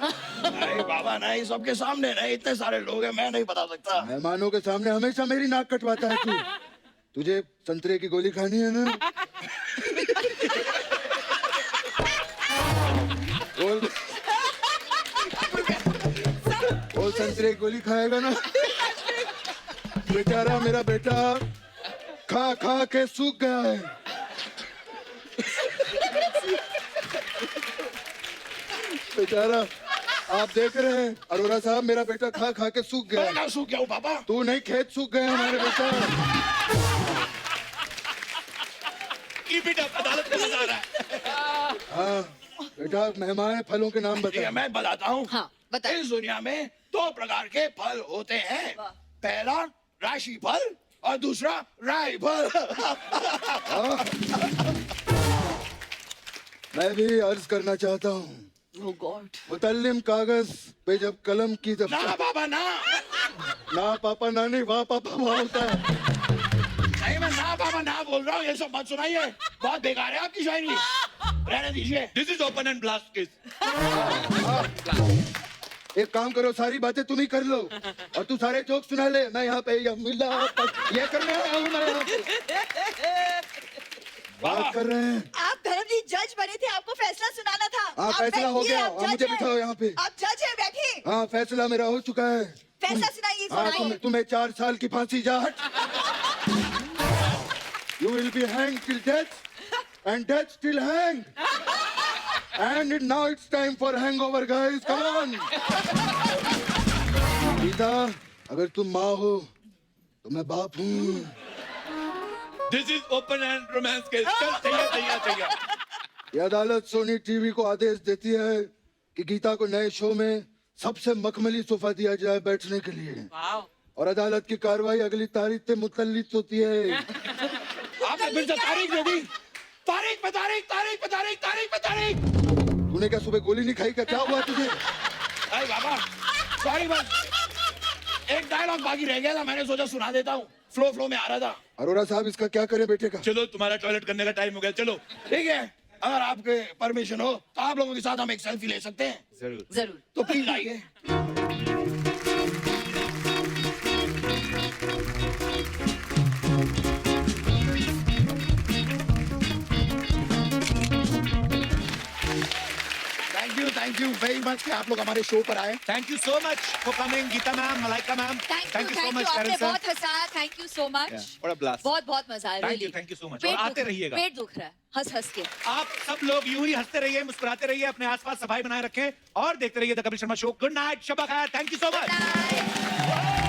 नहीं बाबा नहीं, सबके सामने नहीं, इतने सारे लोग हैं, मैं नहीं बता सकता। मेहमानों के सामने हमेशा मेरी नाक कटवाता है तू। तुझे संतरे की गोली खानी है ना? संतरे की गोली खाएगा ना, बेचारा मेरा बेटा खा खा के सूख गया है। बेचारा आप देख रहे हैं अरोरा साहब, मेरा बेटा खा खा के सूख गया है। मैं सूख गया हूँ पापा। तू नहीं, खेत सूख गए हमारे बेटा। Keep it up, अदालत में मजा आ रहा है। हाँ बेटा, मेहमान फलों के नाम ठीक है, बता। मैं बताता हूँ। हाँ, बताइए। इस दुनिया में 2 प्रकार के फल होते हैं, पहला राशि फल और दूसरा राई फल। मैं भी अर्ज करना चाहता हूँ, Oh God. मुतल्लिम कागज पे जब कलम की ना दफ्तर। बाबा ना, ना पापा ना नहीं, वाह पापा वाह होता है। नहीं मैं ना बाबा ना बोल रहा हूँ, ये सब मत सुनाइए, बहुत बेकार है आपकी शायरी, रहने दीजिए। This is open and blast case. एक काम करो, सारी बातें तुम ही कर लो और तू सारे जोक सुना ले। मैं यहाँ पे ये करने आया हूँ, मैं यहाँ पे बात कर रहे हैं। आप धर्मजीत जज बने थे, आपको फैसला सुनाना था। हाँ आप फैसला हो बैठिए, गया, आप हाँ, मुझे जज हैं। बिठाओ यहाँ पे। आप जज हैं, बैठिए। हाँ फैसला मेरा हो चुका है। फैसला सुनाइए, हाँ सुनाइए। तुम्हें 4 साल की फांसी Jat. You will be hanged till death and death till hang. And now it's time for hangover, guys. Come on. Gita, अगर तुम माँ हो तो मैं बाप हूँ। This is open and romance case. चल चाहिए। ये अदालत सोनी टीवी को आदेश देती है कि गीता को नए शो में सबसे मखमली सोफा दिया जाए बैठने के लिए। और अदालत की कार्रवाई अगली तारीख से मुतल्लिक होती है। आपने फिर से तारीख दे दी। तारीख पे तारीख। तूने क्या सुबह गोली नहीं खाई? क्या हुआ तुझे? अरे बाबा, सॉरी बस एक डायलॉग बाकी रह गया था, मैंने सोचा सुना देता हूँ, फ्लो में आ रहा था। अरोरा साहब, इसका क्या करें बेटे का? चलो तुम्हारा टॉयलेट करने का टाइम हो गया, चलो ठीक है, अगर आपके परमिशन हो तो आप लोगों के साथ हम एक सेल्फी ले सकते हैं। जरूर। तो प्लीज आइए। थैंक यू वेरी मच कि आप लोग हमारे शो पर आए। Thank you so much for coming, Geeta ma'am, Malaika ma'am. Thank you आपने बहुत हंसाया, thank you so much. What a blast. बहुत मजा आया। Thank you, really। thank you so much। पेट और आते दुख- रहिएगा। पेट दुख रहा है हंस के। आप सब लोग यूं ही हंसते रहिए, मुस्कुराते रहिए, अपने आसपास सफाई बनाए रखें और देखते रहिए the Kapil Sharma show. Good night, शब खैर, थैंक यू सो मच।